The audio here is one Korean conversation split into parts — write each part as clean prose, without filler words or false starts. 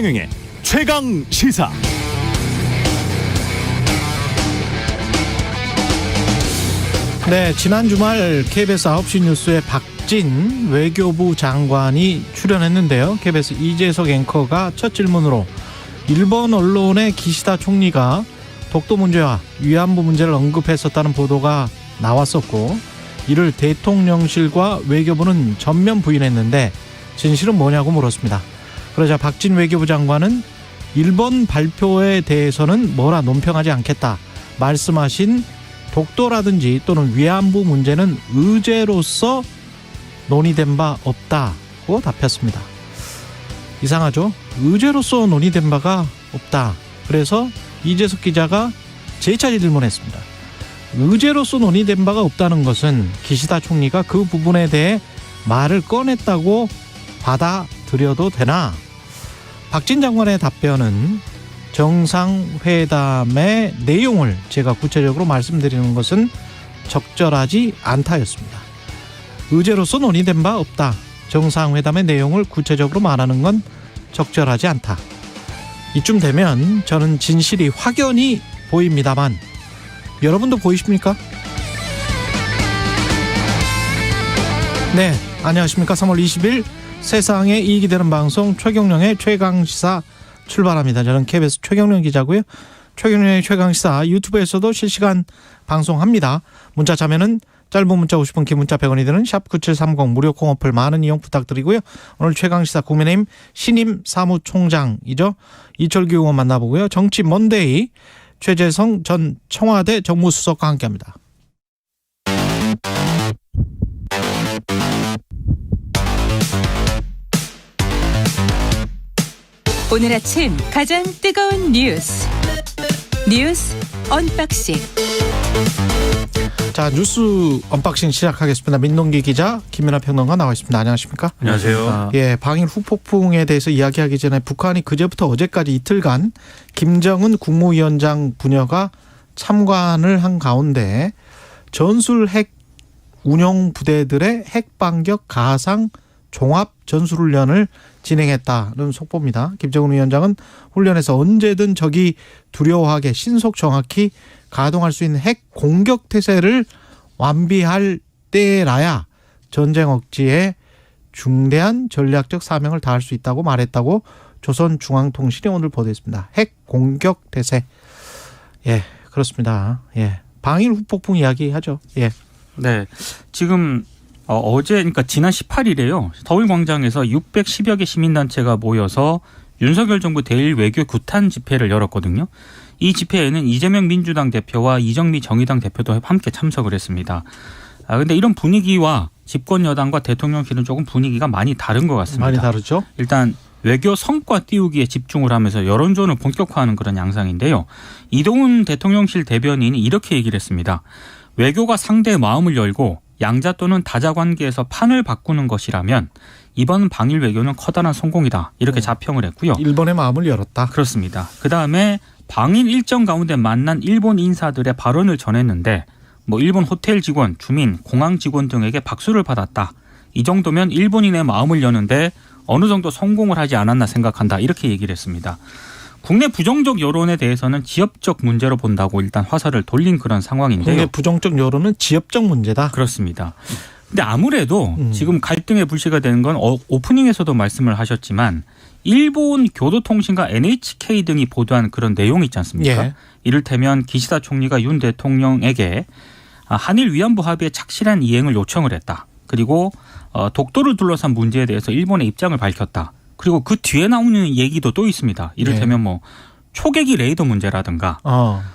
최경영의 최강 시사. 네, 지난 주말 KBS 9시 뉴스에 박진 외교부 장관이 출연했는데요. KBS 이재석 앵커가 첫 질문으로 일본 언론의 기시다 총리가 독도 문제와 위안부 문제를 언급했었다는 보도가 나왔었고, 이를 대통령실과 외교부는 전면 부인했는데 진실은 뭐냐고 물었습니다. 그러자 박진 외교부 장관은 일본 발표에 대해서는 뭐라 논평하지 않겠다 말씀하신 독도라든지 또는 위안부 문제는 의제로서 논의된 바 없다고 답했습니다. 이상하죠? 의제로서 논의된 바가 없다. 그래서 이재석 기자가 재차 질문했습니다. 의제로서 논의된 바가 없다는 것은 기시다 총리가 그 부분에 대해 말을 꺼냈다고 받아들여도 되나? 박진 장관의 답변은 정상회담의 내용을 제가 구체적으로 말씀드리는 것은 적절하지 않다였습니다. 의제로서 논의된 바 없다. 정상회담의 내용을 구체적으로 말하는 건 적절하지 않다. 이쯤 되면 저는 진실이 확연히 보입니다만 여러분도 보이십니까? 네, 안녕하십니까. 3월 20일 세상에 이익이 되는 방송 최경영의 최강시사 출발합니다. 저는 KBS 최경영 기자고요. 최경영의 최강시사 유튜브에서도 실시간 방송합니다. 문자 참여는 짧은 문자 50원, 긴 문자 100원이 드는 샵9730 무료 콩어플 많은 이용 부탁드리고요. 오늘 최강시사 국민의힘 신임 사무총장이죠. 이철규 의원 만나보고요. 정치 먼데이 최재성 전 청와대 정무수석과 함께합니다. 오늘 아침 가장 뜨거운 뉴스 언박싱. 자, 뉴스 언박싱 시작하겠습니다. 민동기 기자, 김연아 평론가 나와 있습니다. 안녕하십니까? 안녕하세요. 예, 방일 후폭풍에 대해서 이야기하기 전에 북한이 그제부터 어제까지 이틀간 김정은 국무위원장 부녀가 참관을 한 가운데 전술 핵 운용 부대들의 핵 반격 가상 종합 전술훈련을 진행했다는 속보입니다. 김정은 위원장은 훈련에서 언제든 적이 두려워하게 신속 정확히 가동할 수 있는 핵 공격 태세를 완비할 때라야 전쟁 억지에 중대한 전략적 사명을 다할 수 있다고 말했다고 조선중앙통신이 오늘 보도했습니다. 핵 공격 태세. 예, 그렇습니다. 예, 방일 후폭풍 이야기하죠. 예. 네, 지금 어제, 그러니까 지난 18일에요. 서울광장에서 610여 개 시민단체가 모여서 윤석열 정부 대일 외교 규탄 집회를 열었거든요. 이 집회에는 이재명 민주당 대표와 이정미 정의당 대표도 함께 참석을 했습니다. 근데 이런 분위기와 집권 여당과 대통령실은 조금 분위기가 많이 다른 것 같습니다. 많이 다르죠? 일단 외교 성과 띄우기에 집중을 하면서 여론전을 본격화하는 그런 양상인데요. 이동훈 대통령실 대변인이 이렇게 얘기를 했습니다. 외교가 상대의 마음을 열고 양자 또는 다자 관계에서 판을 바꾸는 것이라면 이번 방일 외교는 커다란 성공이다. 이렇게 자평을 했고요. 일본의 마음을 열었다. 그렇습니다. 그다음에 방일 일정 가운데 만난 일본 인사들의 발언을 전했는데 일본 호텔 직원, 주민, 공항 직원 등에게 박수를 받았다. 이 정도면 일본인의 마음을 여는데 어느 정도 성공을 하지 않았나 생각한다. 이렇게 얘기를 했습니다. 국내 부정적 여론에 대해서는 지역적 문제로 본다고 일단 화살을 돌린 그런 상황인데요. 국내 부정적 여론은 지역적 문제다. 그렇습니다. 근데 아무래도 지금 갈등의 불씨가 되는 건 오프닝에서도 말씀을 하셨지만 일본 교도통신과 NHK 등이 보도한 그런 내용 있지 않습니까? 예. 이를테면 기시다 총리가 윤 대통령에게 한일 위안부 합의의 착실한 이행을 요청을 했다. 그리고 독도를 둘러싼 문제에 대해서 일본의 입장을 밝혔다. 그리고 그 뒤에 나오는 얘기도 또 있습니다. 이를테면 초계기 레이더 문제라든가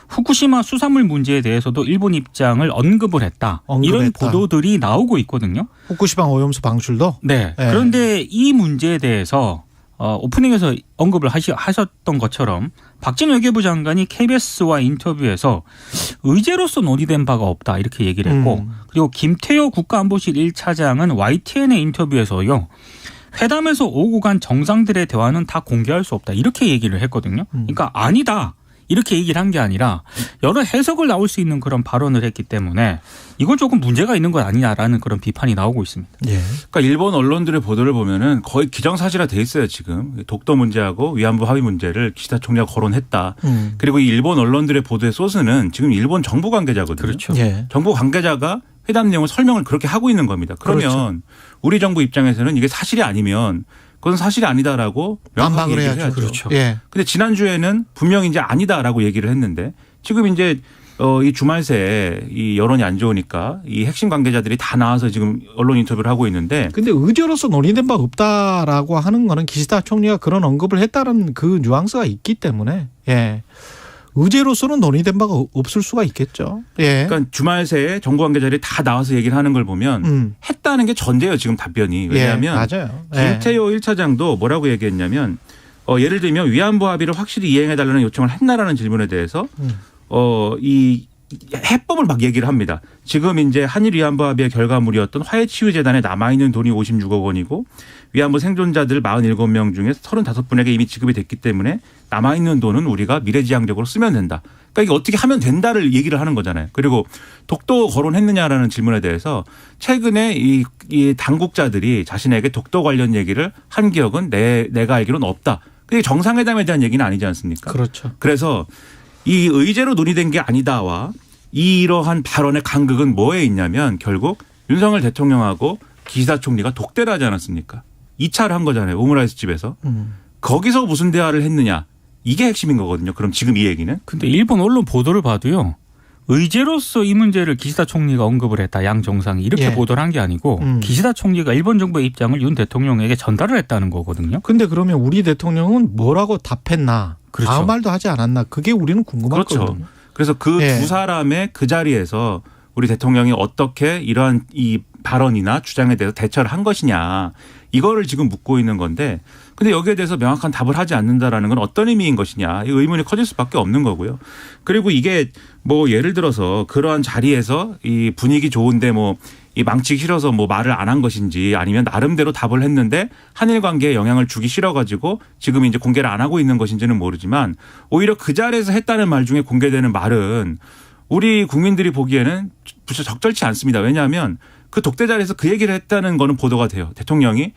후쿠시마 수산물 문제에 대해서도 일본 입장을 언급을 했다. 이런 보도들이 나오고 있거든요. 후쿠시마 오염수 방출도? 네. 그런데 이 문제에 대해서 오프닝에서 언급을 하셨던 것처럼 박진 외교부 장관이 KBS와 인터뷰에서 의제로서 논의된 바가 없다. 이렇게 얘기를 했고 그리고 김태효 국가안보실 1차장은 YTN의 인터뷰에서요. 회담에서 오고 간 정상들의 대화는 다 공개할 수 없다. 이렇게 얘기를 했거든요. 그러니까 아니다. 이렇게 얘기를 한 게 아니라 여러 해석을 나올 수 있는 그런 발언을 했기 때문에 이건 조금 문제가 있는 것 아니냐라는 그런 비판이 나오고 있습니다. 예. 그러니까 일본 언론들의 보도를 보면은 거의 기정사실화 돼 있어요 지금. 독도 문제하고 위안부 합의 문제를 기시다 총리가 거론했다. 그리고 이 일본 언론들의 보도의 소스는 지금 일본 정부 관계자거든요. 그렇죠. 예. 정부 관계자가 회담 내용을 설명을 그렇게 하고 있는 겁니다. 그러면 그렇죠. 우리 정부 입장에서는 이게 사실이 아니면 그건 사실이 아니다라고 명확하게 반박을 얘기를 해야죠. 해야죠. 그렇죠. 예. 근데 지난주에는 분명히 이제 아니다라고 얘기를 했는데 지금 이제 이 주말 새에 이 여론이 안 좋으니까 이 핵심 관계자들이 다 나와서 지금 언론 인터뷰를 하고 있는데 근데 의제로서 논의된 바 없다라고 하는 거는 기시다 총리가 그런 언급을 했다는 그 뉘앙스가 있기 때문에 예. 의제로서는 논의된 바가 없을 수가 있겠죠. 예. 그러니까 주말 새에 정부 관계자들이 다 나와서 얘기를 하는 걸 보면 했다는 게 전제예요 지금 답변이. 왜냐하면 예, 맞아요. 예. 김태효 1차장도 뭐라고 얘기했냐면 예를 들면 위안부 합의를 확실히 이행해달라는 요청을 했나라는 질문에 대해서 이 해법을 막 얘기를 합니다. 지금 이제 한일 위안부 합의의 결과물이었던 화해치유재단에 남아있는 돈이 56억 원이고 위안부 생존자들 47명 중에 35분에게 이미 지급이 됐기 때문에 남아있는 돈은 우리가 미래지향적으로 쓰면 된다. 그러니까 이게 어떻게 하면 된다를 얘기를 하는 거잖아요. 그리고 독도 거론했느냐라는 질문에 대해서 최근에 이 당국자들이 자신에게 독도 관련 얘기를 한 기억은 내가 알기로는 없다. 그게 정상회담에 대한 얘기는 아니지 않습니까? 그렇죠. 그래서 이 의제로 논의된 게 아니다와 이러한 발언의 간극은 뭐에 있냐면 결국 윤석열 대통령하고 기시다 총리가 독대를 하지 않았습니까? 2차를 한 거잖아요. 오므라이스 집에서. 거기서 무슨 대화를 했느냐. 이게 핵심인 거거든요. 그럼 지금 이 얘기는. 근데 일본 언론 보도를 봐도요. 의제로서 이 문제를 기시다 총리가 언급을 했다. 양 정상이 이렇게 예. 보도를 한 게 아니고 기시다 총리가 일본 정부의 입장을 윤 대통령에게 전달을 했다는 거거든요. 근데 그러면 우리 대통령은 뭐라고 답했나? 그렇죠. 아무 말도 하지 않았나? 그게 우리는 궁금하거든요. 그렇죠. 그래서 그 예. 두 사람의 그 자리에서 우리 대통령이 어떻게 이러한 이 발언이나 주장에 대해서 대처를 한 것이냐. 이거를 지금 묻고 있는 건데 근데 여기에 대해서 명확한 답을 하지 않는다라는 건 어떤 의미인 것이냐. 이 의문이 커질 수밖에 없는 거고요. 그리고 이게 뭐 예를 들어서 그러한 자리에서 이 분위기 좋은데 뭐 이 망치기 싫어서 뭐 말을 안 한 것인지 아니면 나름대로 답을 했는데 한일 관계에 영향을 주기 싫어가지고 지금 이제 공개를 안 하고 있는 것인지는 모르지만 오히려 그 자리에서 했다는 말 중에 공개되는 말은 우리 국민들이 보기에는 부처 적절치 않습니다. 왜냐하면 그 독대 자리에서 그 얘기를 했다는 거는 보도가 돼요. 대통령이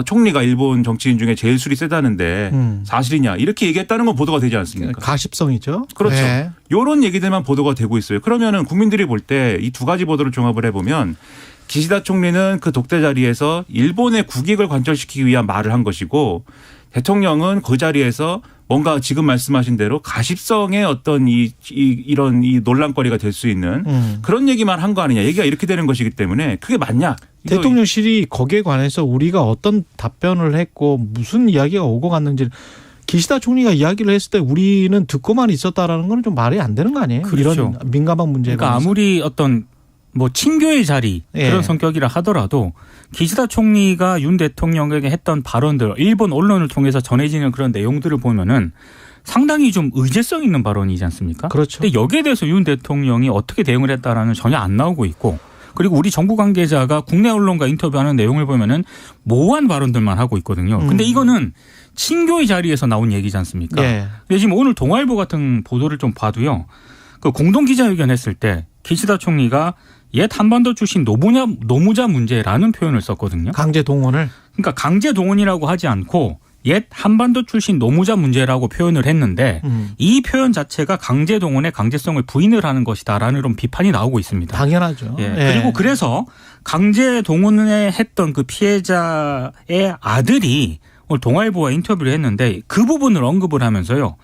총리가 일본 정치인 중에 제일 술이 세다는데 사실이냐 이렇게 얘기했다는 건 보도가 되지 않습니까? 가십성이죠. 그렇죠. 예. 이런 얘기들만 보도가 되고 있어요. 그러면은 국민들이 볼 때 이 두 가지 보도를 종합을 해보면 기시다 총리는 그 독대 자리에서 일본의 국익을 관철시키기 위한 말을 한 것이고 대통령은 그 자리에서 뭔가 지금 말씀하신 대로 가십성의 어떤 이런 논란거리가 될 수 있는 그런 얘기만 한 거 아니냐. 얘기가 이렇게 되는 것이기 때문에 그게 맞냐. 대통령실이 거기에 관해서 우리가 어떤 답변을 했고 무슨 이야기가 오고 갔는지 기시다 총리가 이야기를 했을 때 우리는 듣고만 있었다라는 건 좀 말이 안 되는 거 아니에요? 그렇죠. 이런 민감한 문제에 그러니까 관해서. 아무리 어떤 뭐 친교의 자리 그런 예. 성격이라 하더라도 기시다 총리가 윤 대통령에게 했던 발언들 일본 언론을 통해서 전해지는 그런 내용들을 보면은 상당히 좀 의제성 있는 발언이지 않습니까? 그렇죠. 근데 여기에 대해서 윤 대통령이 어떻게 대응을 했다라는 전혀 안 나오고 있고 그리고 우리 정부 관계자가 국내 언론과 인터뷰하는 내용을 보면은 모호한 발언들만 하고 있거든요. 근데 이거는 친교의 자리에서 나온 얘기지 않습니까? 예. 근데 지금 오늘 동아일보 같은 보도를 좀 봐도요. 그 공동 기자회견 했을 때 기시다 총리가 옛 한반도 출신 노무자 문제라는 표현을 썼거든요. 강제 동원을. 그러니까 강제 동원이라고 하지 않고 옛 한반도 출신 노무자 문제라고 표현을 했는데 이 표현 자체가 강제 동원의 강제성을 부인을 하는 것이다라는 그런 비판이 나오고 있습니다. 당연하죠. 예. 예. 그리고 그래서 강제 동원에 했던 그 피해자의 아들이 오늘 동아일보와 인터뷰를 했는데 그 부분을 언급을 하면서요.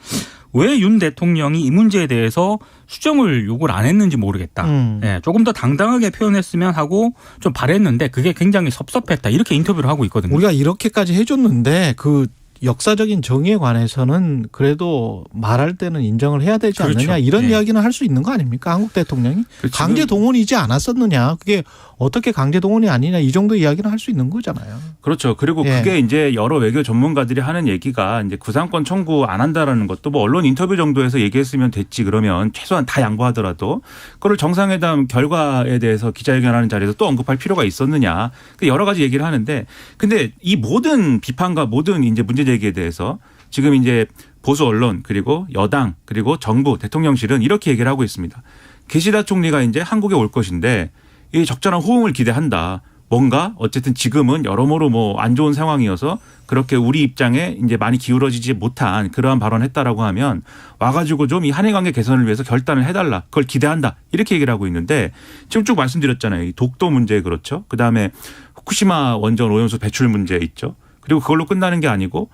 왜 윤 대통령이 이 문제에 대해서 수정을 요구를 안 했는지 모르겠다. 예, 조금 더 당당하게 표현했으면 하고 좀 바랬는데 그게 굉장히 섭섭했다. 이렇게 인터뷰를 하고 있거든요. 우리가 이렇게까지 해줬는데 그 역사적인 정의에 관해서는 그래도 말할 때는 인정을 해야 되지 그렇죠. 않느냐 이런 네. 이야기는 할 수 있는 거 아닙니까? 한국 대통령이 그렇죠. 강제 동원이지 않았었느냐 그게 어떻게 강제 동원이 아니냐 이 정도 이야기는 할 수 있는 거잖아요. 그렇죠. 그리고 예. 그게 이제 여러 외교 전문가들이 하는 얘기가 이제 구상권 청구 안 한다라는 것도 뭐 언론 인터뷰 정도에서 얘기했으면 됐지 그러면 최소한 다 양보하더라도 그걸 정상회담 결과에 대해서 기자회견하는 자리에서 또 언급할 필요가 있었느냐 여러 가지 얘기를 하는데 근데 이 모든 비판과 모든 이제 문제 제기에 대해서 지금 이제 보수 언론 그리고 여당 그리고 정부 대통령실은 이렇게 얘기를 하고 있습니다. 기시다 총리가 이제 한국에 올 것인데 이 적절한 호응을 기대한다. 뭔가 어쨌든 지금은 여러모로 뭐 안 좋은 상황이어서 그렇게 우리 입장에 이제 많이 기울어지지 못한 그러한 발언했다라고 하면 와가지고 좀 이 한일 관계 개선을 위해서 결단을 해달라. 그걸 기대한다. 이렇게 얘기를 하고 있는데 지금 쭉 말씀드렸잖아요. 이 독도 문제 그렇죠. 그다음에 후쿠시마 원전 오염수 배출 문제 있죠. 그리고 그걸로 끝나는 게 아니고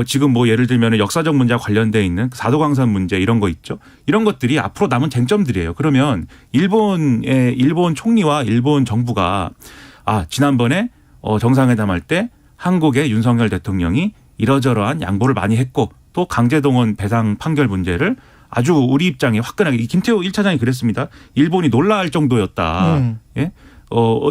지금 뭐 예를 들면 역사적 문제와 관련돼 있는 사도광산 문제 이런 거 있죠. 이런 것들이 앞으로 남은 쟁점들이에요. 그러면 일본 총리와 일본 정부가 지난번에 정상회담 할 때 한국의 윤석열 대통령이 이러저러한 양보를 많이 했고 또 강제동원 배상 판결 문제를 아주 우리 입장에 화끈하게 김태호 1차장이 그랬습니다. 일본이 놀라할 정도였다. 예?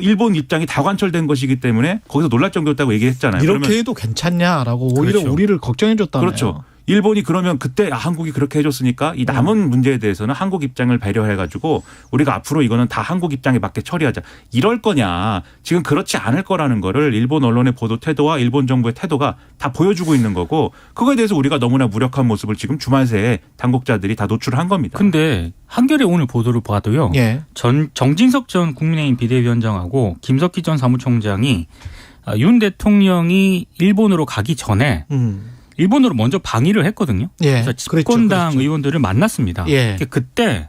일본 입장이 다 관철된 것이기 때문에 거기서 놀랄 정도였다고 얘기했잖아요. 이렇게 해도 괜찮냐라고 오히려 그렇죠. 우리를 걱정해 줬다네요. 그렇죠. 일본이 그러면 그때 한국이 그렇게 해줬으니까 이 남은 문제에 대해서는 한국 입장을 배려해가지고 우리가 앞으로 이거는 다 한국 입장에 맞게 처리하자. 이럴 거냐. 지금 그렇지 않을 거라는 거를 일본 언론의 보도 태도와 일본 정부의 태도가 다 보여주고 있는 거고 그거에 대해서 우리가 너무나 무력한 모습을 지금 주말 새에 당국자들이 다 노출한 겁니다. 근데 한겨레 오늘 보도를 봐도요. 예. 정진석 전 국민의힘 비대위원장하고 김석기 전 사무총장이 윤 대통령이 일본으로 가기 전에 일본으로 먼저 방위를 했거든요. 예. 그래서 집권당 그렇죠. 의원들을 만났습니다. 예. 그때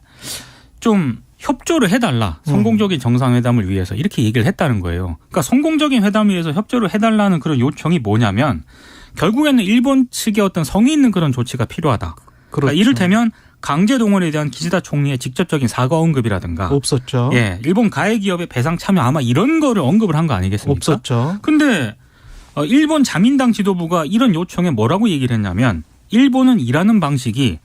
좀 협조를 해달라. 성공적인 정상회담을 위해서 이렇게 얘기를 했다는 거예요. 그러니까 성공적인 회담을 위해서 협조를 해달라는 그런 요청이 뭐냐면 결국에는 일본 측의 어떤 성의 있는 그런 조치가 필요하다. 그렇죠. 그러니까 이를테면 강제동원에 대한 기시다 총리의 직접적인 사과 언급이라든가. 없었죠. 예, 일본 가해 기업의 배상 참여 아마 이런 거를 언급을 한 거 아니겠습니까? 없었죠. 근데 일본 자민당 지도부가 이런 요청에 뭐라고 얘기를 했냐면 일본은 일하는 방식이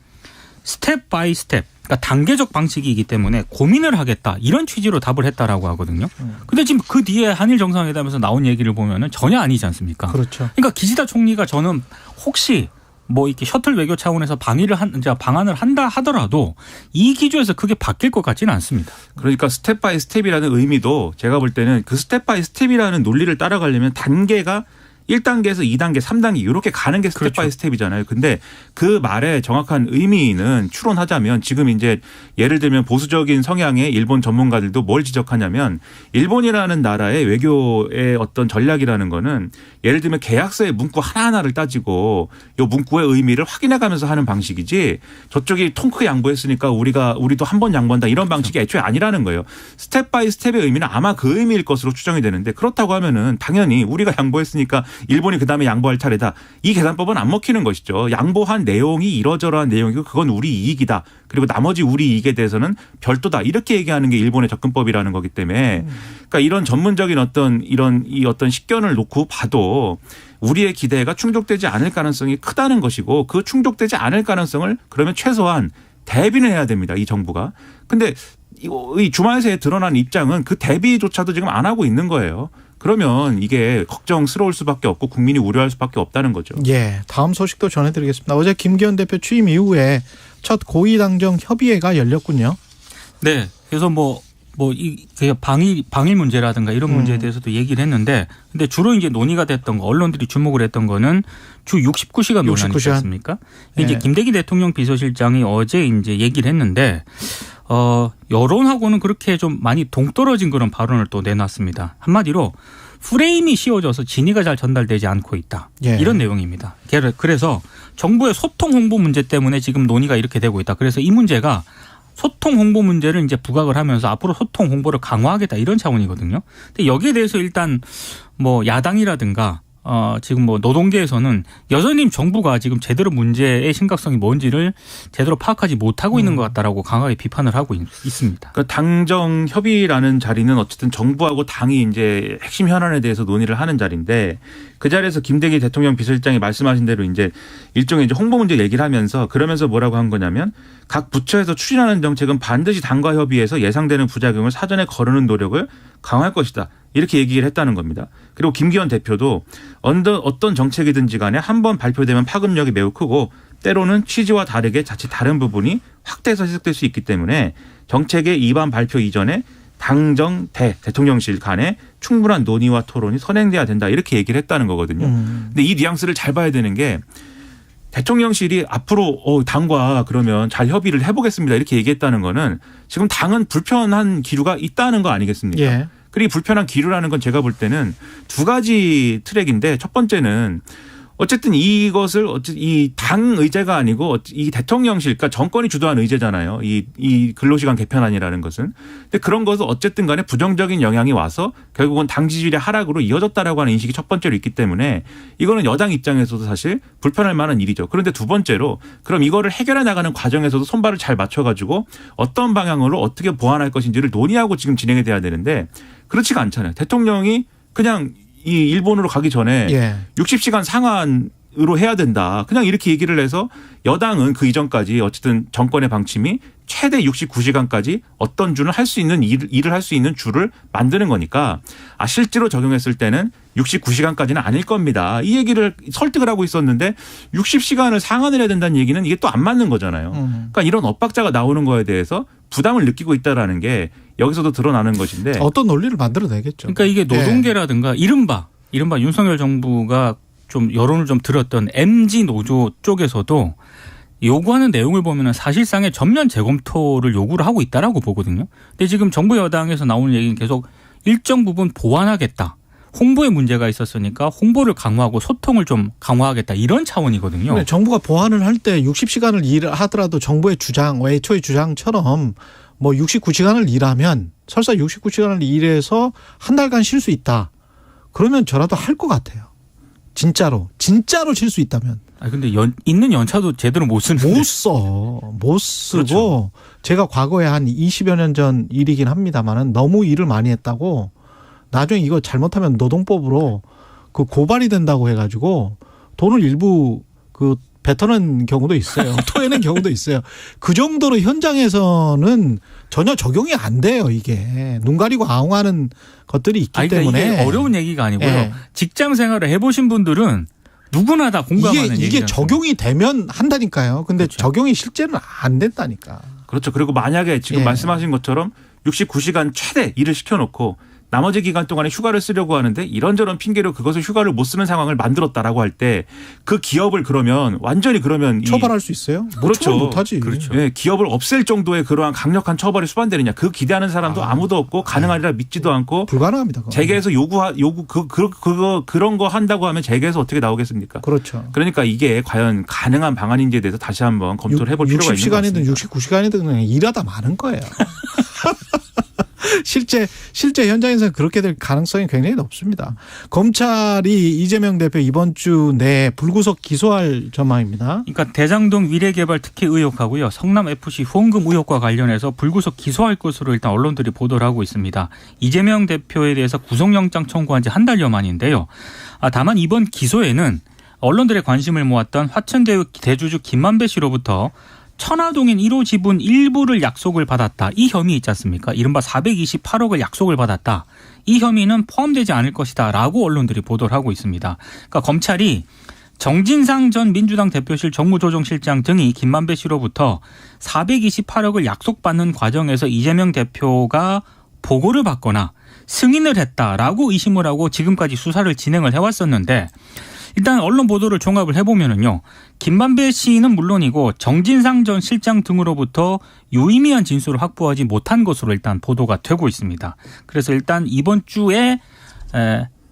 스텝 바이 스텝, 그러니까 단계적 방식이기 때문에 고민을 하겠다 이런 취지로 답을 했다라고 하거든요. 근데 지금 그 뒤에 한일 정상회담에서 나온 얘기를 보면은 전혀 아니지 않습니까? 그렇죠. 그러니까 기시다 총리가 저는 혹시 뭐 이렇게 셔틀 외교 차원에서 방안을 한다 하더라도 이 기조에서 그게 바뀔 것 같지는 않습니다. 그러니까 스텝 바이 스텝이라는 의미도 제가 볼 때는 그 스텝 바이 스텝이라는 논리를 따라가려면 단계가 1단계에서 2단계, 3단계 이렇게 가는 게 스텝 그렇죠. 바이 스텝이잖아요. 근데 그 말의 정확한 의미는 추론하자면 지금 이제 예를 들면 보수적인 성향의 일본 전문가들도 뭘 지적하냐면 일본이라는 나라의 외교의 어떤 전략이라는 거는 예를 들면 계약서의 문구 하나하나를 따지고 이 문구의 의미를 확인해 가면서 하는 방식이지 저쪽이 통 크게 양보했으니까 우리도 한 번 양보한다 이런 방식이 애초에 아니라는 거예요. 스텝 바이 스텝의 의미는 아마 그 의미일 것으로 추정이 되는데 그렇다고 하면은 당연히 우리가 양보했으니까 일본이 그다음에 양보할 차례다. 이 계산법은 안 먹히는 것이죠. 양보한 내용이 이러저러한 내용이고 그건 우리 이익이다. 그리고 나머지 우리 이익에 대해서는 별도다. 이렇게 얘기하는 게 일본의 접근법이라는 거기 때문에 그러니까 이런 전문적인 어떤 어떤 식견을 놓고 봐도 우리의 기대가 충족되지 않을 가능성이 크다는 것이고 그 충족되지 않을 가능성을 그러면 최소한 대비는 해야 됩니다. 이 정부가. 근데 이 주말 새에 드러난 입장은 그 대비조차도 지금 안 하고 있는 거예요. 그러면 이게 걱정스러울 수밖에 없고 국민이 우려할 수밖에 없다는 거죠. 예, 다음 소식도 전해드리겠습니다. 어제 김기현 대표 취임 이후에 첫 고위당정 협의회가 열렸군요. 네, 그래서 방일 문제라든가 이런 문제에 대해서도 얘기를 했는데, 근데 주로 이제 논의가 됐던 거, 언론들이 주목을 했던 거는 주 69시간 논란이지 않습니까? 네. 이제 김대기 대통령 비서실장이 어제 이제 얘기를 했는데. 여론하고는 그렇게 좀 많이 동떨어진 그런 발언을 또 내놨습니다. 한마디로 프레임이 씌워져서 진위가 잘 전달되지 않고 있다. 예. 이런 내용입니다. 그래서 정부의 소통 홍보 문제 때문에 지금 논의가 이렇게 되고 있다. 그래서 이 문제가 소통 홍보 문제를 이제 부각을 하면서 앞으로 소통 홍보를 강화하겠다 이런 차원이거든요. 근데 여기에 대해서 일단 야당이라든가 지금 노동계에서는 여전히 정부가 지금 제대로 문제의 심각성이 뭔지를 제대로 파악하지 못하고 있는 것 같다라고 강하게 비판을 하고 있습니다. 그러니까 당정 협의라는 자리는 어쨌든 정부하고 당이 이제 핵심 현안에 대해서 논의를 하는 자리인데 그 자리에서 김대기 대통령 비서실장이 말씀하신 대로 이제 일종의 이제 홍보 문제 얘기를 하면서 그러면서 뭐라고 한 거냐면 각 부처에서 추진하는 정책은 반드시 당과 협의해서 예상되는 부작용을 사전에 거르는 노력을 강화할 것이다. 이렇게 얘기를 했다는 겁니다. 그리고 김기현 대표도 어떤 정책이든지 간에 한 번 발표되면 파급력이 매우 크고 때로는 취지와 다르게 자칫 다른 부분이 확대해서 해석될 수 있기 때문에 정책의 입안 발표 이전에 당정 대통령실 간에 충분한 논의와 토론이 선행돼야 된다. 이렇게 얘기를 했다는 거거든요. 근데 이 뉘앙스를 잘 봐야 되는 게 대통령실이 앞으로 당과 그러면 잘 협의를 해보겠습니다 이렇게 얘기했다는 거는 지금 당은 불편한 기류가 있다는 거 아니겠습니까? 예. 그리고 불편한 기류라는 건 제가 볼 때는 두 가지 트랙인데 첫 번째는 어쨌든 이것을 이 당 의제가 아니고 이 대통령실, 그러니까 정권이 주도한 의제잖아요. 이 근로시간 개편안이라는 것은. 근데 그런 것은 어쨌든 간에 부정적인 영향이 와서 결국은 당 지지율의 하락으로 이어졌다라고 하는 인식이 첫 번째로 있기 때문에 이거는 여당 입장에서도 사실 불편할 만한 일이죠. 그런데 두 번째로 그럼 이거를 해결해 나가는 과정에서도 손발을 잘 맞춰가지고 어떤 방향으로 어떻게 보완할 것인지를 논의하고 지금 진행이 돼야 되는데 그렇지가 않잖아요. 대통령이 그냥 이 일본으로 가기 전에 예. 60시간 상한으로 해야 된다. 그냥 이렇게 얘기를 해서 여당은 그 이전까지 어쨌든 정권의 방침이 최대 69시간까지 어떤 주는 할 수 있는 일을 할 수 있는 주를 만드는 거니까 실제로 적용했을 때는 69시간까지는 아닐 겁니다. 이 얘기를 설득을 하고 있었는데 60시간을 상한을 해야 된다는 얘기는 이게 또 안 맞는 거잖아요. 그러니까 이런 엇박자가 나오는 거에 대해서 부담을 느끼고 있다라는 게 여기서도 드러나는 것인데 어떤 논리를 만들어내겠죠. 그러니까 이게 노동계라든가 이른바 윤석열 정부가 좀 여론을 좀 들었던 MG 노조 쪽에서도 요구하는 내용을 보면 사실상의 전면 재검토를 요구를 하고 있다라고 보거든요. 근데 지금 정부 여당에서 나오는 얘기는 계속 일정 부분 보완하겠다. 홍보에 문제가 있었으니까 홍보를 강화하고 소통을 좀 강화하겠다 이런 차원이거든요. 근데 정부가 보완을 할 때 60시간을 일하더라도 정부의 주장, 애초의 주장처럼 뭐 69시간을 일하면 설사 69시간을 일해서 한 달간 쉴 수 있다. 그러면 저라도 할 것 같아요. 진짜로 쉴 수 있다면. 근데 있는 연차도 제대로 못 쓰는데. 못 쓰고 그렇죠. 제가 과거에 한 20여 년 전 일이긴 합니다만은 너무 일을 많이 했다고 나중에 이거 잘못하면 노동법으로 그 고발이 된다고 해가지고 돈을 일부 그 뱉어낸 경우도 있어요. 토해낸 경우도 있어요. 그 정도로 현장에서는 전혀 적용이 안 돼요. 이게 눈 가리고 아웅하는 것들이 있기 그러니까 때문에 이게 어려운 얘기가 아니고요. 네. 직장 생활을 해보신 분들은 누구나 다 공감하는 얘기죠. 이게 적용이 되면 한다니까요. 근데 그렇죠. 적용이 실제는 안 된다니까. 그렇죠. 그리고 만약에 지금 예. 말씀하신 것처럼 69시간 최대 일을 시켜놓고 나머지 기간 동안에 휴가를 쓰려고 하는데 이런저런 핑계로 그것을 휴가를 못 쓰는 상황을 만들었다라고 할 때 그 기업을 그러면 완전히 그러면 처벌할 수 있어요? 그렇죠. 처벌 못하지. 그렇죠. 예, 기업을 없앨 정도의 그러한 강력한 처벌이 수반되느냐 그 기대하는 사람도 아무도 없고 가능하리라 믿지도 않고 불가능합니다. 그건. 재계에서 그런 거 한다고 하면 재계에서 어떻게 나오겠습니까? 그렇죠. 그러니까 이게 과연 가능한 방안인지에 대해서 다시 한번 검토를 해볼 필요가 있는 것 같습니다. 60시간이든 69시간이든 그냥 일하다 마는 거예요. 실제 현장에서 그렇게 될 가능성이 굉장히 높습니다. 검찰이 이재명 대표 이번 주 내에 불구속 기소할 전망입니다. 그러니까 대장동 위례개발 특혜 의혹하고요. 성남FC 후원금 의혹과 관련해서 불구속 기소할 것으로 일단 언론들이 보도를 하고 있습니다. 이재명 대표에 대해서 구속영장 청구한 지 한 달여 만인데요. 다만 이번 기소에는 언론들의 관심을 모았던 화천대유 대주주 김만배 씨로부터 천화동인 1호 지분 일부를 약속을 받았다. 이 혐의 있지 않습니까? 이른바 428억을 약속을 받았다. 이 혐의는 포함되지 않을 것이다 라고 언론들이 보도를 하고 있습니다. 그러니까 검찰이 정진상 전 민주당 대표실 정무조정실장 등이 김만배 씨로부터 428억을 약속받는 과정에서 이재명 대표가 보고를 받거나 승인을 했다라고 의심을 하고 지금까지 수사를 진행을 해왔었는데 일단 언론 보도를 종합을 해보면은요. 김만배 씨는 물론이고 정진상 전 실장 등으로부터 유의미한 진술을 확보하지 못한 것으로 일단 보도가 되고 있습니다. 그래서 일단 이번 주에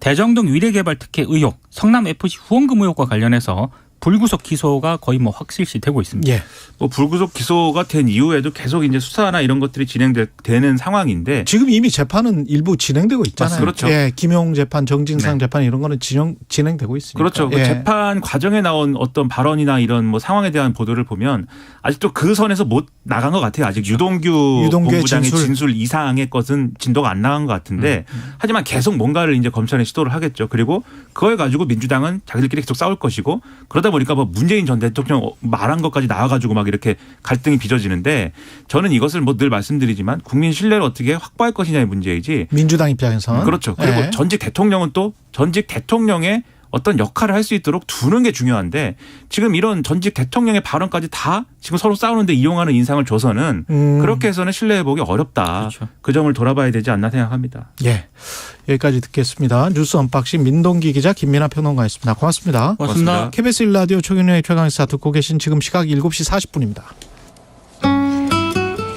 대정동 위례개발 특혜 의혹, 성남FC 후원금 의혹과 관련해서 불구속 기소가 거의 뭐 확실시 되고 있습니다. 예. 뭐 불구속 기소가 된 이후에도 계속 이제 수사나 이런 것들이 진행되는 상황인데 지금 이미 재판은 일부 진행되고 있잖아요. 그렇죠. 예, 김용 재판, 정진상 재판 이런 거는 진행되고 있으니까. 그렇죠. 그 예. 재판 과정에 나온 어떤 발언이나 이런 뭐 상황에 대한 보도를 보면 아직도 그 선에서 못 나간 것 같아요. 아직 유동규 본부장의 진술 이상의 것은 진도가 안 나간 것 같은데 하지만 계속 뭔가를 이제 검찰에 시도를 하겠죠. 그리고 그걸 가지고 민주당은 자기들끼리 계속 싸울 것이고 그러다 보니까 뭐 문재인 전 대통령 말한 것까지 나와가지고 막 이렇게 갈등이 빚어지는데 저는 이것을 뭐 늘 말씀드리지만 국민 신뢰를 어떻게 확보할 것이냐의 문제이지. 민주당 입장에서는. 그렇죠. 그리고 예. 전직 대통령은 또 전직 대통령의 어떤 역할을 할 수 있도록 두는 게 중요한데 지금 이런 전직 대통령의 발언까지 다 지금 서로 싸우는데 이용하는 인상을 줘서는 그렇게 해서는 신뢰 회복이 어렵다. 그렇죠. 그 점을 돌아봐야 되지 않나 생각합니다. 예. 여기까지 듣겠습니다. 뉴스 언박싱 민동기 기자 김민아 평론가였습니다. 고맙습니다. 고맙습니다. KBS 1라디오 최경영의 최강시사 듣고 계신 지금 시각 7시 40분입니다.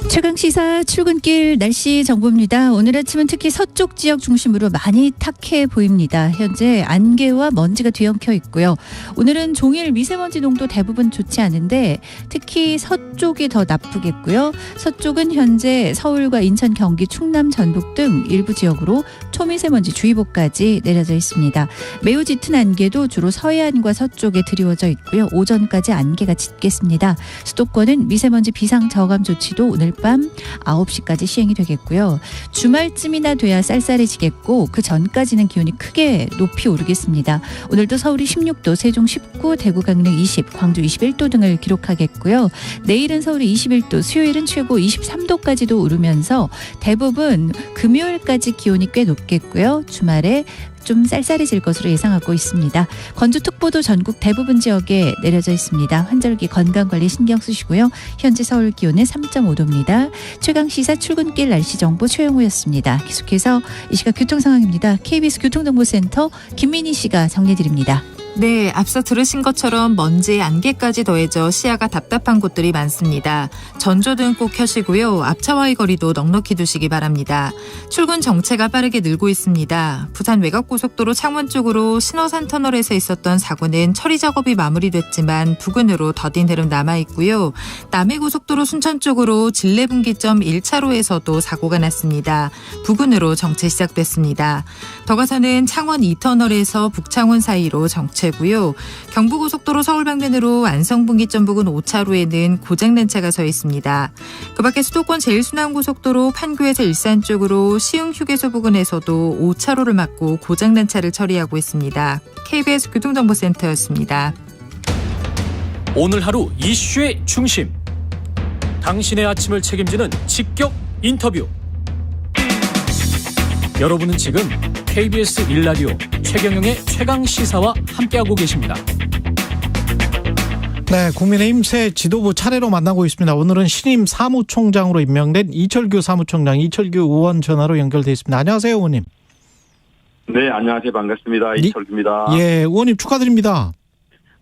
최강시사 출근길 날씨 정보입니다. 오늘 아침은 특히 서쪽 지역 중심으로 많이 탁해 보입니다. 현재 안개와 먼지가 뒤엉켜 있고요. 오늘은 종일 미세먼지 농도 대부분 좋지 않은데 특히 서쪽이 더 나쁘겠고요. 서쪽은 현재 서울과 인천, 경기, 충남, 전북 등 일부 지역으로 초미세먼지 주의보까지 내려져 있습니다. 매우 짙은 안개도 주로 서해안과 서쪽에 드리워져 있고요. 오전까지 안개가 짙겠습니다. 수도권은 미세먼지 비상 저감 조치도 오늘 밤 9시까지 시행이 되겠고요. 주말쯤이나 돼야 쌀쌀해지겠고 그 전까지는 기온이 크게 높이 오르겠습니다. 오늘도 서울이 16도, 세종 19, 대구 강릉 20, 광주 21도 등을 기록하겠고요. 내일은 서울이 21도, 수요일은 최고 23도까지도 오르면서 대부분 금요일까지 기온이 꽤 높겠고요. 주말에 좀 쌀쌀해질 것으로 예상하고 있습니다. 건조특보도 전국 대부분 지역에 내려져 있습니다. 환절기 건강관리 신경 쓰시고요. 현재 서울 기온은 3.5도입니다. 최강시사 출근길 날씨 정보 최영우였습니다. 계속해서 이 시각 교통 상황입니다. KBS 교통정보센터 김민희 씨가 정리해드립니다. 네, 앞서 들으신 것처럼 먼지에 안개까지 더해져 시야가 답답한 곳들이 많습니다. 전조등 꼭 켜시고요. 앞차와의 거리도 넉넉히 두시기 바랍니다. 출근 정체가 빠르게 늘고 있습니다. 부산 외곽고속도로 창원 쪽으로 신어산 터널에서 있었던 사고는 처리 작업이 마무리됐지만 부근으로 더딘 흐름 남아있고요. 남해고속도로 순천 쪽으로 진례분기점 1차로에서도 사고가 났습니다. 부근으로 정체 시작됐습니다. 더 가서는 창원 2터널에서 북창원 사이로 정체 고요. 경부고속도로 서울 방면으로 안성분기점 부근 5차로에는 고장난 차가 서 있습니다. 그 밖에 수도권 제일순환고속도로 판교에서 일산 쪽으로 시흥휴게소 부근에서도 5차로를 막고 고장난 차를 처리하고 있습니다. KBS 교통정보센터였습니다. 오늘 하루 이슈의 중심. 당신의 아침을 책임지는 직격 인터뷰. 여러분은 지금 KBS 1라디오 최경영의 최강시사와 함께하고 계십니다. 네, 국민의힘 새 지도부 차례로 만나고 있습니다. 오늘은 신임 사무총장으로 임명된 이철규 사무총장, 이철규 의원 전화로 연결돼 있습니다. 안녕하세요, 의원님. 네, 안녕하세요. 반갑습니다. 이철규입니다. 예, 의원님 축하드립니다.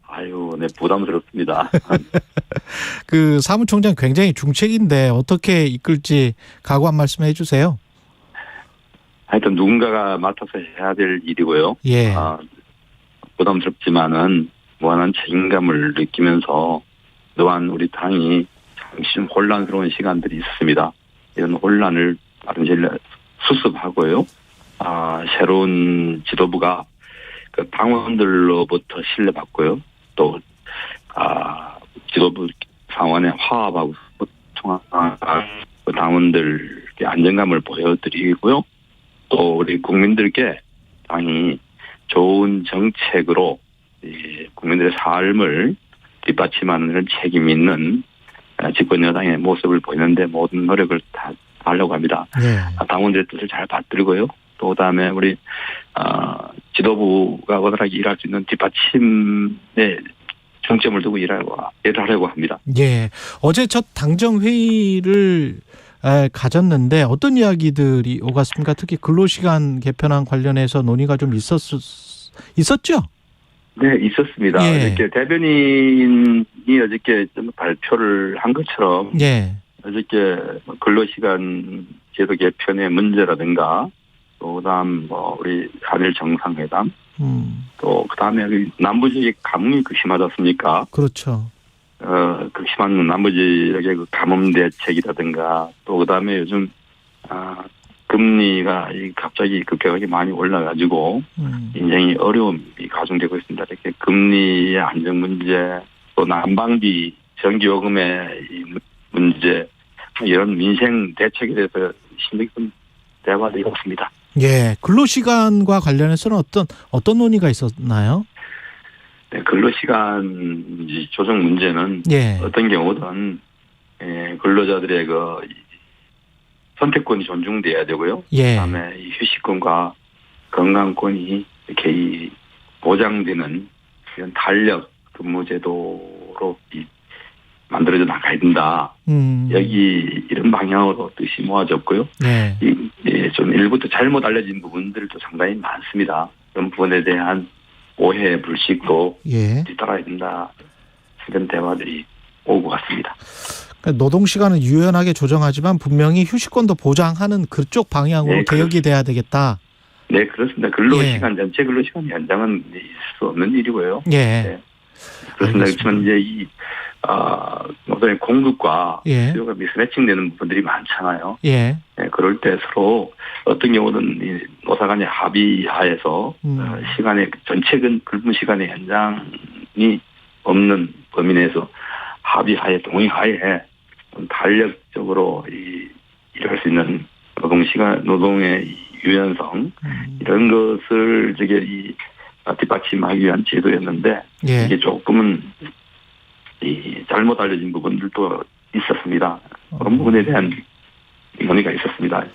아유, 네, 부담스럽습니다. 그 사무총장 굉장히 중책인데 어떻게 이끌지 각오 한 말씀 해주세요. 하여튼 누군가가 맡아서 해야 될 일이고요. 예. 부담스럽지만은 무한한 책임감을 느끼면서 또한 우리 당이 잠시 혼란스러운 시간들이 있습니다. 이런 혼란을 빠른 시일 내에 수습하고요. 새로운 지도부가 그 당원들로부터 신뢰받고요. 또 지도부 상원의 화합하고 그 당원들께 안정감을 보여드리고요. 또 우리 국민들께 당이 좋은 정책으로 국민들의 삶을 뒷받침하는 책임 있는 집권 여당의 모습을 보이는데 모든 노력을 다 하려고 합니다. 네. 당원들의 뜻을 잘 받들고요. 또 그다음에 우리 지도부가 원활하게 일할 수 있는 뒷받침에 중점을 두고 일하려고 합니다. 예. 어제 첫 당정 회의를 가졌는데 어떤 이야기들이 오갔습니까? 특히 근로시간 개편안 관련해서 논의가 좀 있었죠? 네, 있었습니다. 예. 어저께 대변인이 어저께 좀 발표를 한 것처럼 예. 어저께 근로시간 제도 개편의 문제라든가 또 그다음 우리 한일 정상회담 또 그다음에 남부 지역 가뭄이 극심하지 않습니까? 그렇죠. 극심한 남부 지역의 그 가뭄 대책이라든가 또 그다음에 요즘 금리가 갑자기 급격하게 많이 올라가지고 인생이 어려움이 가중되고 있습니다. 이렇게 금리의 안정 문제, 또 난방비, 전기요금의 문제, 이런 민생 대책에 대해서 심리 깊은 대화가 있었습니다. 예, 근로시간과 관련해서는 어떤 논의가 있었나요? 네, 근로시간 조정 문제는 예. 어떤 경우든 근로자들의 그 선택권이 존중돼야 되고요. 예. 그다음에 이 휴식권과 건강권이 이렇게 보장되는 이런 탄력 근무제도로 만들어져 나가야 된다. 여기 이런 방향으로 뜻이 모아졌고요. 네. 좀 일부터 잘못 알려진 부분들도 상당히 많습니다. 그런 부분에 대한 오해, 불식도 예. 뒤따라야 된다. 이런 대화들이 오고 갔습니다. 그러니까 노동 시간은 유연하게 조정하지만 분명히 휴식권도 보장하는 그쪽 방향으로 네, 개혁이 돼야 되겠다. 네, 그렇습니다. 근로시간, 전체 근로시간 연장은 있을 수 없는 일이고요. 예. 네. 그렇습니다. 그렇지만 이제 노동의 공급과 예. 수요가 미스매칭되는 부분들이 많잖아요. 예. 네, 그럴 때 서로 어떤 경우는 이 노사 간의 합의하에서 시간의 전체 근무 시간의 연장이 없는 범위 내에서 합의하에 동의하에 탄력적으로 일할 수 있는 노동의 유연성 이런 것을 뒷받침하기 위한 제도였는데 예. 이게 조금은 잘못 알려진 부분들도 있었습니다. 그런 부분에 대한 논의가 있었습니다.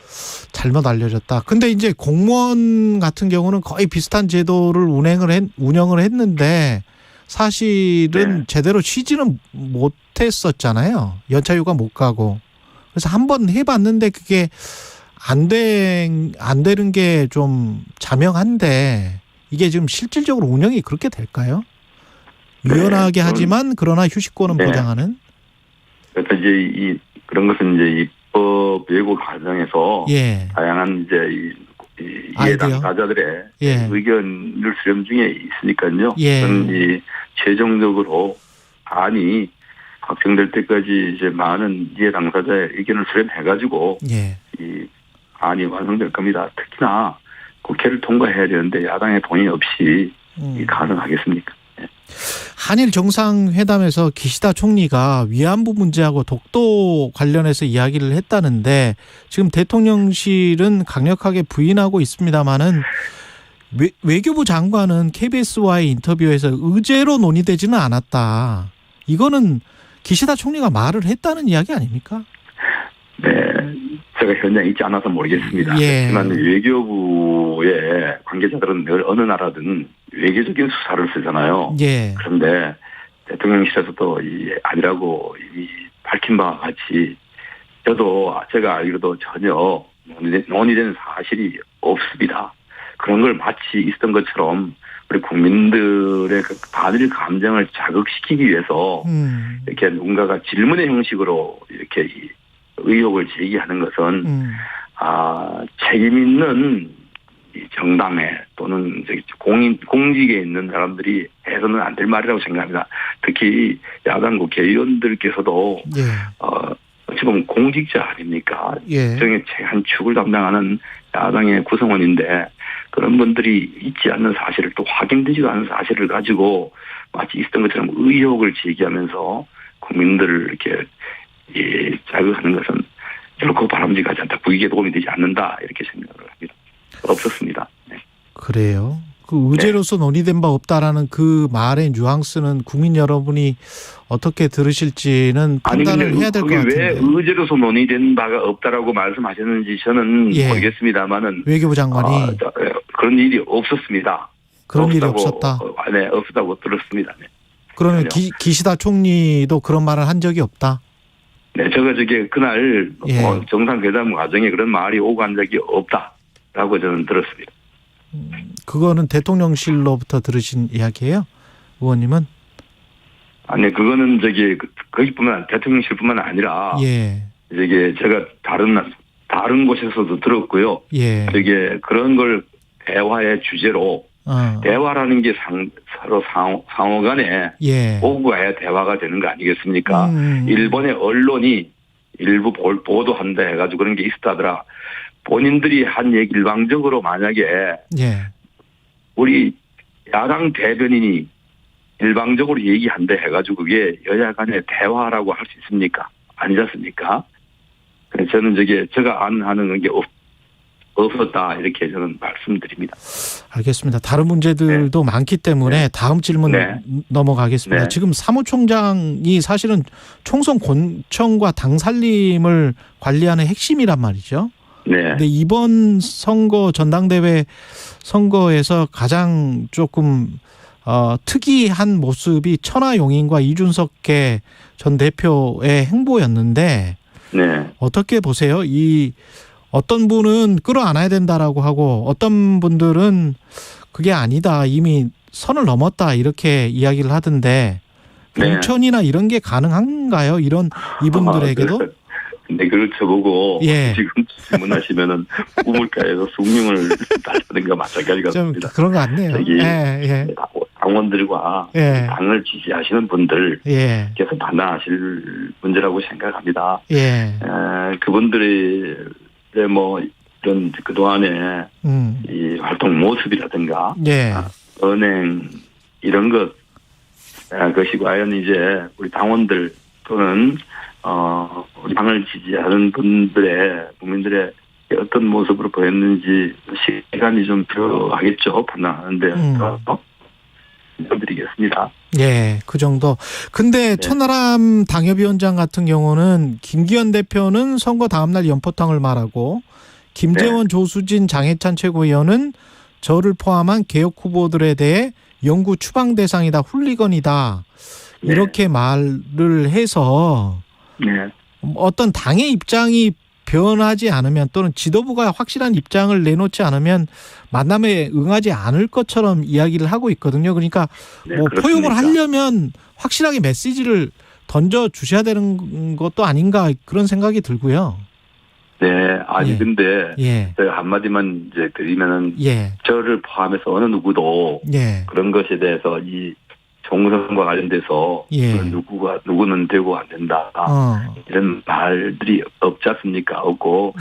잘못 알려졌다. 근데 이제 공무원 같은 경우는 거의 비슷한 제도를 운영을 했는데 사실은 네. 제대로 쉬지는 못했었잖아요. 연차휴가 못 가고. 그래서 한번 해봤는데 그게 안 되는 게 좀 자명한데 이게 지금 실질적으로 운영이 그렇게 될까요? 유연하게 하지만 그러나 휴식권은 네. 보장하는. 그래서 이제 그런 것은 이제 입법 예고 과정에서 예. 다양한 이제 이해당 당사자들의 예. 의견을 수렴 중에 있으니까요. 예. 그건 최종적으로 안이 확정될 때까지 이제 많은 이해 당사자의 의견을 수렴해가지고 예. 이 안이 완성될 겁니다. 특히나 국회를 통과해야 되는데 야당의 동의 없이 가능하겠습니까? 네. 한일 정상회담에서 기시다 총리가 위안부 문제하고 독도 관련해서 이야기를 했다는데 지금 대통령실은 강력하게 부인하고 있습니다마는 외교부 장관은 KBS와의 인터뷰에서 의제로 논의되지는 않았다. 이거는 기시다 총리가 말을 했다는 이야기 아닙니까? 네. 제가 현장에 있지 않아서 모르겠습니다. 예. 하지만 외교부의 관계자들은 늘 어느 나라든 외교적인 수사를 쓰잖아요. 예. 그런데 대통령실에서도 아니라고 이미 밝힌 바와 같이 제가 알기로도 전혀 논의된 사실이 없습니다. 그런 걸 마치 있었던 것처럼 우리 국민들의 그 반일 감정을 자극시키기 위해서 이렇게 누군가가 질문의 형식으로 이렇게 의혹을 제기하는 것은 책임 있는 정당에 또는 공직에 있는 사람들이 해서는 안 될 말이라고 생각합니다. 특히 야당 국회의원들께서도 예. 어찌 보면 공직자 아닙니까? 예. 정의 한 축을 담당하는 야당의 구성원인데 그런 분들이 있지 않는 사실을 또 확인되지도 않은 사실을 가지고 마치 있었던 것처럼 의혹을 제기하면서 국민들을 이렇게 자극하는 것은 결코 바람직하지 않다. 국익에 도움이 되지 않는다. 이렇게 생각을 합니다. 없었습니다. 네. 그래요. 그 의제로서 논의된 바 없다라는 그 말의 뉘앙스는 국민 여러분이 어떻게 들으실지는 판단을 해야 될 것 같은데. 왜 의제로서 논의된 바가 없다라고 말씀하셨는지 저는 예. 모르겠습니다만은 외교부 장관이 그런 일이 없었습니다. 그런 일이 없었다. 네, 없었다고 들었습니다. 네. 그러면 기시다 총리도 그런 말을 한 적이 없다. 네, 그날 예. 정상회담 과정에 그런 말이 오고 간 적이 없다라고 저는 들었습니다. 그거는 대통령실로부터 들으신 이야기예요, 의원님은? 아니, 그거는 거기뿐만 대통령실뿐만 아니라 예. 제가 다른 곳에서도 들었고요. 예. 그런 걸 대화의 주제로 대화라는 게 서로 상호간에 예. 오고 가야 대화가 되는 거 아니겠습니까? 일본의 언론이 일부 보도한다 해가지고 그런 게 있었다더라. 본인들이 한 얘기 일방적으로 만약에 예. 우리 야당 대변인이 일방적으로 얘기한다 해가지고 그게 여야 간의 대화라고 할 수 있습니까? 아니지 않습니까? 그래서 저는 제가 하는 게 없었다 이렇게 저는 말씀드립니다. 알겠습니다. 다른 문제들도 많기 때문에 다음 질문 넘어가겠습니다. 지금 사무총장이 사실은 총선 권청과 당 살림을 관리하는 핵심이란 말이죠. 네. 근데 이번 선거 전당대회 선거에서 가장 조금 특이한 모습이 천하용인과 이준석계 전 대표의 행보였는데 네. 어떻게 보세요? 이 어떤 분은 끌어안아야 된다라고 하고 어떤 분들은 그게 아니다. 이미 선을 넘었다. 이렇게 이야기를 하던데 네. 공천이나 이런 게 가능한가요? 이분들에게도? 네, 그걸 쳐보고 예. 지금 질문하시면은 우물가에서 숭늉을 달라든가 마찬가지 좀 같습니다. 그런 것 같네요. 저기 예. 당원들과 예. 당을 지지하시는 분들께서 예. 판단하실 문제라고 생각합니다. 예. 그분들의 뭐 이런 그동안의 이 활동 모습이라든가 예. 은행 이런 것이 과연 이제 우리 당원들 또는 우리 당을 지지하는 분들의 국민들의 어떤 모습으로 보였는지 시간이 좀 필요하겠죠. 판단하는데 드리겠습니다. 예, 그 정도. 근데 천하람 당협위원장 같은 경우는 김기현 대표는 선거 다음날 연포탕을 말하고 김재원, 조수진, 장해찬 최고위원은 저를 포함한 개혁 후보들에 대해 영구 추방 대상이다, 훌리건이다 이렇게 말을 해서 어떤 당의 입장이 변하지 않으면 또는 지도부가 확실한 입장을 내놓지 않으면 만남에 응하지 않을 것처럼 이야기를 하고 있거든요. 그러니까 뭐 포용을 하려면 확실하게 메시지를 던져 주셔야 되는 것도 아닌가 그런 생각이 들고요. 네, 아니 근데 예. 제가 한마디만 이제 드리면은 저를 포함해서 어느 누구도 그런 것에 대해서 이 총선과 관련돼서 누구는 되고 안 된다 이런 말들이 없지 않습니까? 없고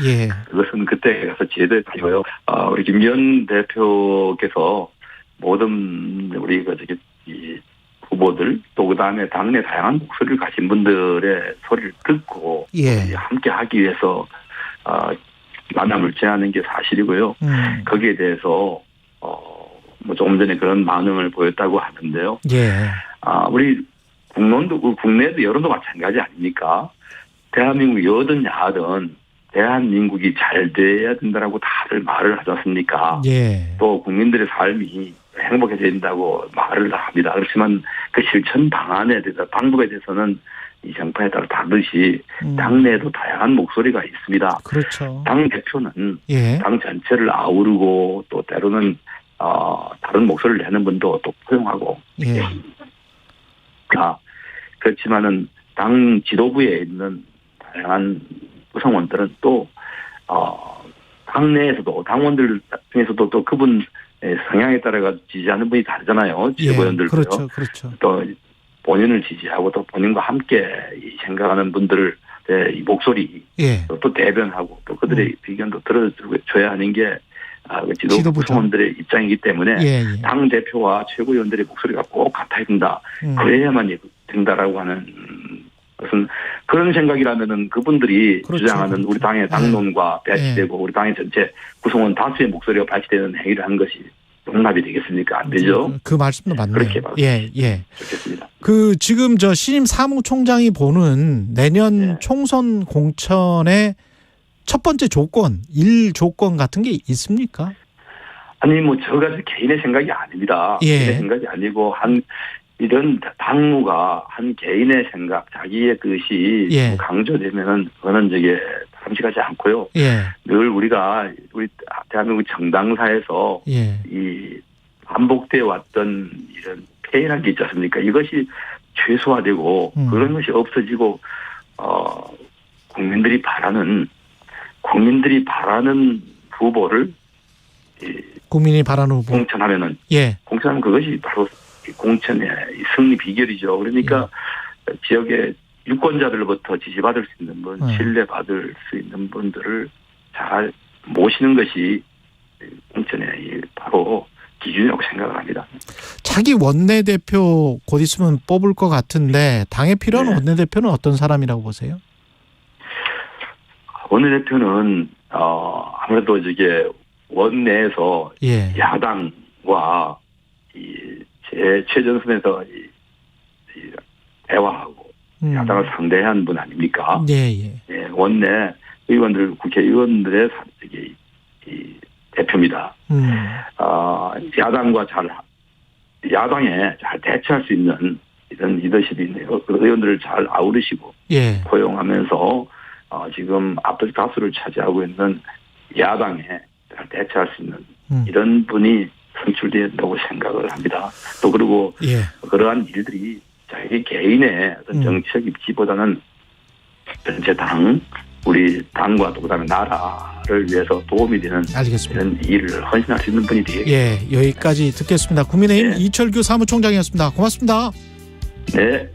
그것은 그때 가서 제대로 하고요. 우리 김기현 대표께서 모든 우리 이 후보들 또 그다음에 당내 다양한 목소리를 가진 분들의 소리를 듣고 함께 하기 위해서 만남을 제안하는 게 사실이고요. 거기에 대해서 뭐 조금 전에 그런 반응을 보였다고 하는데요. 우리 국내도 여론도 마찬가지 아닙니까? 대한민국 여든 야든 대한민국이 잘 돼야 된다라고 다들 말을 하지 않습니까? 또 국민들의 삶이 행복해져야 된다고 말을 합니다. 그렇지만 그 실천 방안에 대해서 방법에 대해서는 이 정파에 따라 다르듯이 당내에도 다양한 목소리가 있습니다. 그렇죠. 당 대표는 당 전체를 아우르고 또 때로는 다른 목소리를 내는 분도 또 포용하고. 그렇지만은 당 지도부에 있는 다양한 구성원들은 또 당내에서도 당원들 중에서도 또 그분 성향에 따라 지지하는 분이 다르잖아요. 지도부원들도요. 그렇죠. 또 본인을 지지하고 또 본인과 함께 생각하는 분들의 이 목소리 또 대변하고 또 그들의 의견도 들어줘야 하는 게 지도부 구성원들의 입장이기 때문에 당 대표와 최고위원들의 목소리가 꼭 같아야 된다. 그래야만 된다라고 하는 것은 그런 생각이라면은 그분들이 주장하는 우리 당의 당론과 배치되고 우리 당의 전체 구성원 다수의 목소리가 배치되는 행위를 하는 것이 용납이 되겠습니까? 안 되죠. 그 말씀도 맞네요. 그렇게 좋겠습니다. 지금 신임 사무총장이 보는 내년 총선 공천의 첫 번째 조건, 1조건 같은 게 있습니까? 아니 뭐 저가 개인의 생각이 아닙니다. 개인의 생각이 아니고 이런 당무가 한 개인의 생각, 자기의 뜻이 강조되면은 그거는 탐식하지 않고요. 늘 우리 대한민국 정당사에서 이 반복되어 왔던 이런 폐해란 게 있지 않습니까? 이것이 최소화되고 그런 것이 없어지고 국민들이 바라는 후보를 국민이 바라는 후보 공천하면은 공천하면 그것이 바로 공천의 승리 비결이죠. 그러니까 지역의 유권자들로부터 지지받을 수 있는 분, 신뢰받을 수 있는 분들을 잘 모시는 것이 공천의 바로 기준이라고 생각을 합니다. 차기 원내대표 곧 있으면 뽑을 것 같은데 당에 필요한 원내대표는 어떤 사람이라고 보세요? 원내대표는 아무래도 원내에서 야당과 최전선에서 대화하고 야당을 상대한 분 아닙니까? 원내 의원들, 국회의원들의 이 대표입니다. 야당에 잘 대처할 수 있는 이런 리더십이 있네요. 의원들을 잘 아우르시고 예. 포용하면서 지금 압도적 다수를 차지하고 있는 야당에 잘 대처할 수 있는 이런 분이 선출된다고 생각을 합니다. 또 그리고 예. 그러한 일들이 자기 개인의 어떤 정치적 입지보다는 전체 당, 우리 당과 또 그다음에 나라를 위해서 도움이 되는 알겠습니다. 이런 일을 헌신할 수 있는 분이 되겠습니다. 예, 여기까지 듣겠습니다. 국민의힘 네. 이철규 사무총장이었습니다. 고맙습니다. 네.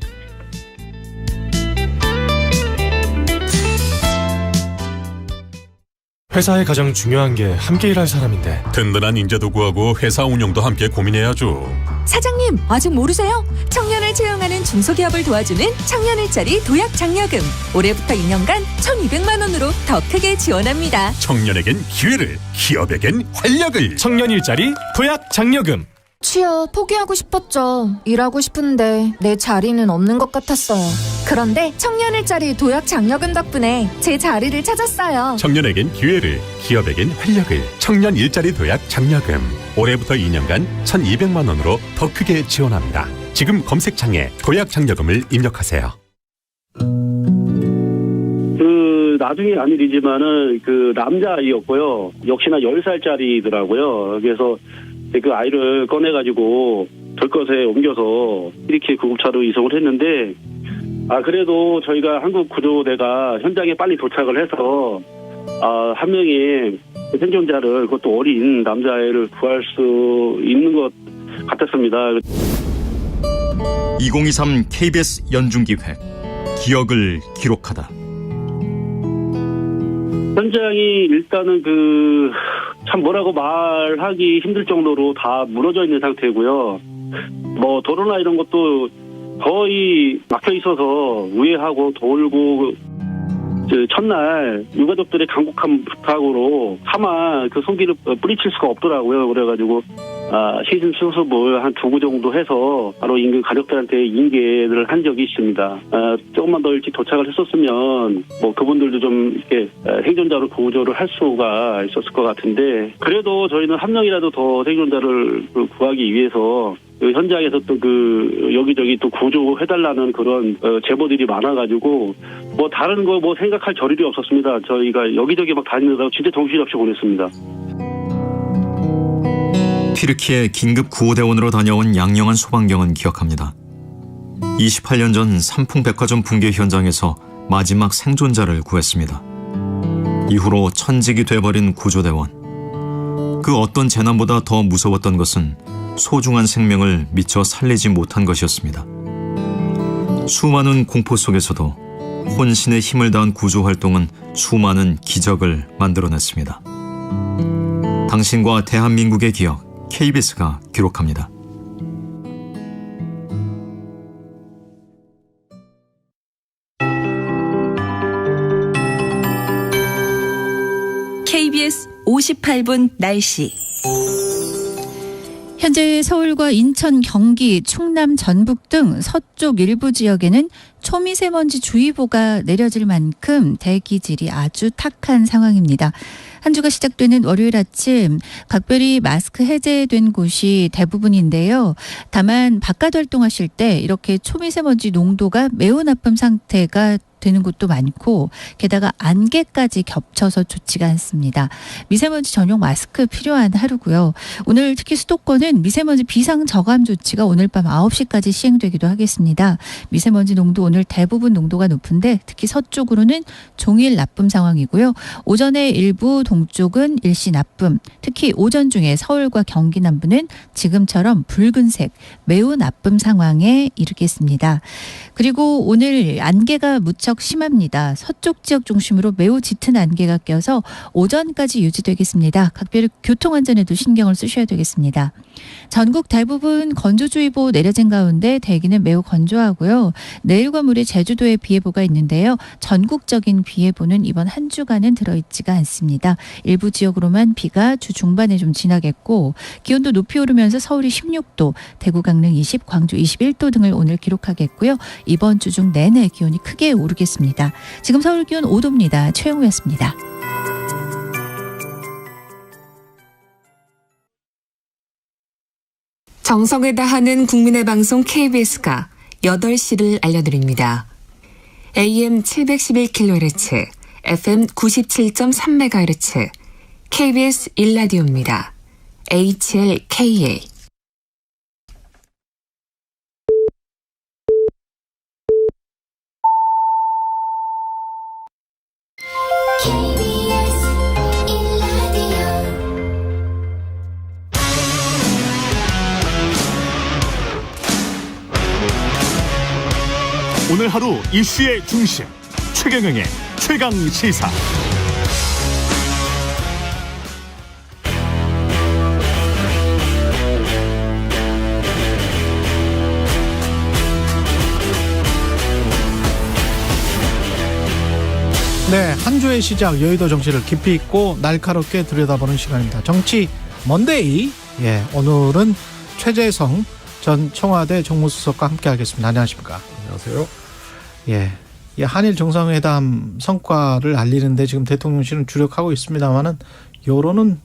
회사에 가장 중요한 게 함께 일할 사람인데 든든한 인재도 구하고 회사 운영도 함께 고민해야죠. 사장님, 아직 모르세요? 청년을 채용하는 중소기업을 도와주는 청년일자리 도약장려금. 올해부터 2년간 1,200만 원으로 더 크게 지원합니다. 청년에겐 기회를, 기업에겐 활력을. 청년 일자리 도약 장려금. 취업 포기하고 싶었죠. 일하고 싶은데 내 자리는 없는 것 같았어요. 그런데 청년일자리 도약 장려금 덕분에 제 자리를 찾았어요. 청년에겐 기회를, 기업에겐 활력을. 청년 일자리 도약 장려금. 올해부터 2년간 1,200만 원으로 더 크게 지원합니다. 지금 검색창에 도약 장려금을 입력하세요. 나중에 안 일이지만은 남자아이였고요. 역시나 10살짜리더라고요. 그래서 그 아이를 꺼내가지고 덜것에 옮겨서 이렇게 구급차로 이송을 했는데, 그래도 저희가 한국구조대가 현장에 빨리 도착을 해서, 한 명의 생존자를, 그것도 어린 남자아이를 구할 수 있는 것 같았습니다. 2023 KBS 연중기획 기억을 기록하다. 현장이 일단은 참 뭐라고 말하기 힘들 정도로 다 무너져 있는 상태고요. 뭐 도로나 이런 것도 거의 막혀 있어서 우회하고 돌고, 첫날 유가족들의 간곡한 부탁으로 차마 송기를 뿌리칠 수가 없더라고요. 그래가지고 시즌 수습을 한 2구 정도 해서 바로 인근 가족들한테 인계를 한 적이 있습니다. 조금만 더 일찍 도착을 했었으면 뭐 그분들도 좀 이렇게 생존자로 구조를 할 수가 있었을 것 같은데, 그래도 저희는 한 명이라도 더 생존자를 구하기 위해서 현장에서 또 여기저기 또 구조해달라는 그런 제보들이 많아가지고 뭐 다른 거 뭐 생각할 저릴이 없었습니다. 저희가 여기저기 막 다니느라고 진짜 정신없이 보냈습니다. 튀르키예 긴급 구호대원으로 다녀온 양영한 소방경은 기억합니다. 28년 전 삼풍백화점 붕괴 현장에서 마지막 생존자를 구했습니다. 이후로 천직이 돼버린 구조대원. 그 어떤 재난보다 더 무서웠던 것은 소중한 생명을 미처 살리지 못한 것이었습니다. 수많은 공포 속에서도 혼신의 힘을 다한 구조활동은 수많은 기적을 만들어냈습니다. 당신과 대한민국의 기억, KBS가 기록합니다. KBS 58분 날씨. 현재 서울과 인천, 경기, 충남, 전북 등 서쪽 일부 지역에는 초미세먼지 주의보가 내려질 만큼 대기질이 아주 탁한 상황입니다. 한 주가 시작되는 월요일 아침 각별히 마스크 해제된 곳이 대부분인데요. 다만 바깥 활동하실 때 이렇게 초미세먼지 농도가 매우 나쁨 상태가 되는 곳도 많고, 게다가 안개까지 겹쳐서 좋지가 않습니다. 미세먼지 전용 마스크 필요한 하루고요. 오늘 특히 수도권은 미세먼지 비상 저감 조치가 오늘 밤 9시까지 시행되기도 하겠습니다. 미세먼지 농도 오늘 대부분 농도가 높은데 특히 서쪽으로는 종일 나쁨 상황이고요. 오전에 일부 동쪽은 일시 나쁨, 특히 오전 중에 서울과 경기 남부는 지금처럼 붉은색 매우 나쁨 상황에 이르겠습니다. 그리고 오늘 안개가 무척 심합니다. 서쪽 지역 중심으로 매우 짙은 안개가 껴서 오전까지 유지되겠습니다. 각별히 교통안전에도 신경을 쓰셔야 되겠습니다. 전국 대부분 건조주의보 내려진 가운데 대기는 매우 건조하고요. 내일과 모레 제주도에 비 예보가 있는데요. 전국적인 비 예보는 이번 한 주간은 들어있지가 않습니다. 일부 지역으로만 비가 주 중반에 좀 지나겠고, 기온도 높이 오르면서 서울이 16도, 대구 강릉 20, 광주 21도 등을 오늘 기록하겠고요. 이번 주 중 내내 기온이 크게 오르 모르겠습니다. 지금 서울 기온 5도입니다. 최영우였습니다. 정성을 다하는 국민의 방송 KBS가 8시를 알려드립니다. AM 711kHz, FM 97.3MHz, KBS 1라디오입니다. HLKA. 오늘 하루 이슈의 중심 최경영의 최강 시사. 네, 한 주의 시작 여의도 정치를 깊이 있고 날카롭게 들여다보는 시간입니다. 정치 먼데이. 예, 오늘은 최재성 전 청와대 정무수석과 함께하겠습니다. 안녕하십니까? 안녕하세요. 예, 이 한일 정상회담 성과를 알리는데 지금 대통령실은 주력하고 있습니다만은 여론은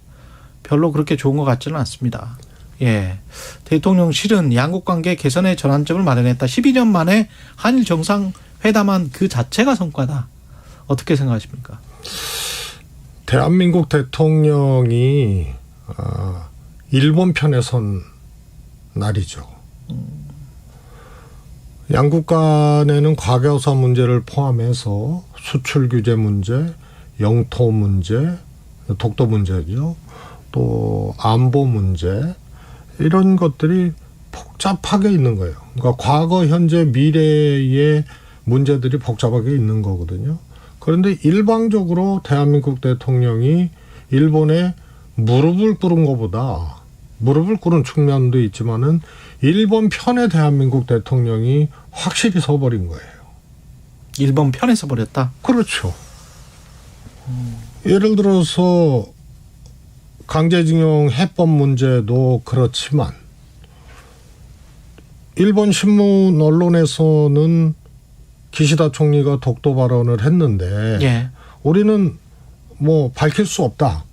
별로 그렇게 좋은 것 같지는 않습니다. 예, 대통령실은 양국 관계 개선의 전환점을 마련했다. 12년 만에 한일 정상회담한 그 자체가 성과다. 어떻게 생각하십니까? 대한민국 대통령이 일본 편에 선 날이죠. 양국 간에는 과거사 문제를 포함해서 수출 규제 문제, 영토 문제, 독도 문제죠. 또 안보 문제 이런 것들이 복잡하게 있는 거예요. 그러니까 과거, 현재, 미래의 문제들이 복잡하게 있는 거거든요. 그런데 일방적으로 대한민국 대통령이 일본에 무릎을 꿇은 것보다 무릎을 꿇은 측면도 있지만은 일본 편에 대한민국 대통령이 확실히 서버린 거예요. 일본 편에 서버렸다? 그렇죠. 예를 들어서 강제징용 해법 문제도 그렇지만 일본 신문 언론에서는 기시다 총리가 독도 발언을 했는데 예. 우리는 뭐 밝힐 수 없다.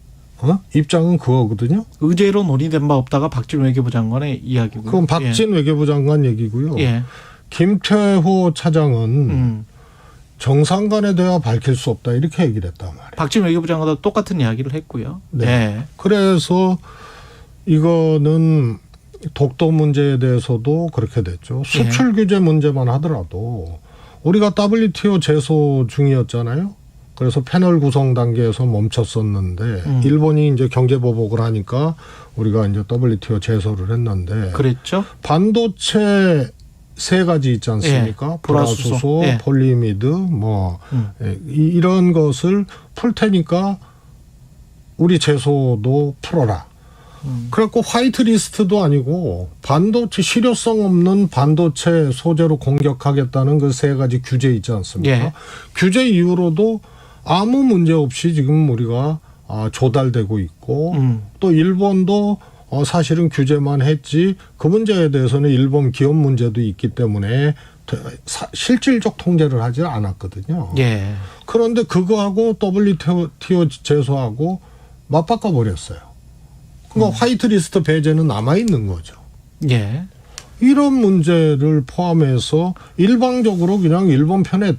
입장은 그거거든요. 의제로 논의된 바 없다가 박진 외교부 장관의 이야기고요. 그건 박진 외교부 장관 얘기고요. 예. 김태호 차장은 정상 간의 대화 밝힐 수 없다 이렇게 얘기를 했단 말이에요. 박진 외교부 장관도 똑같은 이야기를 했고요. 네. 예. 그래서 이거는 독도 문제에 대해서도 그렇게 됐죠. 수출 규제 문제만 하더라도 우리가 WTO 제소 중이었잖아요. 그래서 패널 구성 단계에서 멈췄었는데 일본이 이제 경제 보복을 하니까 우리가 이제 WTO 제소를 했는데 그랬죠. 반도체 세 가지 있지 않습니까? 예. 불화수소, 예. 폴리미드 뭐 이런 것을 풀 테니까 우리 제소도 풀어라. 그래갖고 화이트 리스트도 아니고 반도체 실효성 없는 반도체 소재로 공격하겠다는 그 세 가지 규제 있지 않습니까? 예. 규제 이후로도 아무 문제 없이 지금 우리가 조달되고 있고 또 일본도 사실은 규제만 했지 그 문제에 대해서는 일본 기업 문제도 있기 때문에 실질적 통제를 하지 않았거든요. 예. 그런데 그거하고 WTO 제소하고 맞바꿔 버렸어요. 그러니까 화이트리스트 배제는 남아있는 거죠. 예. 이런 문제를 포함해서 일방적으로 그냥 일본 편에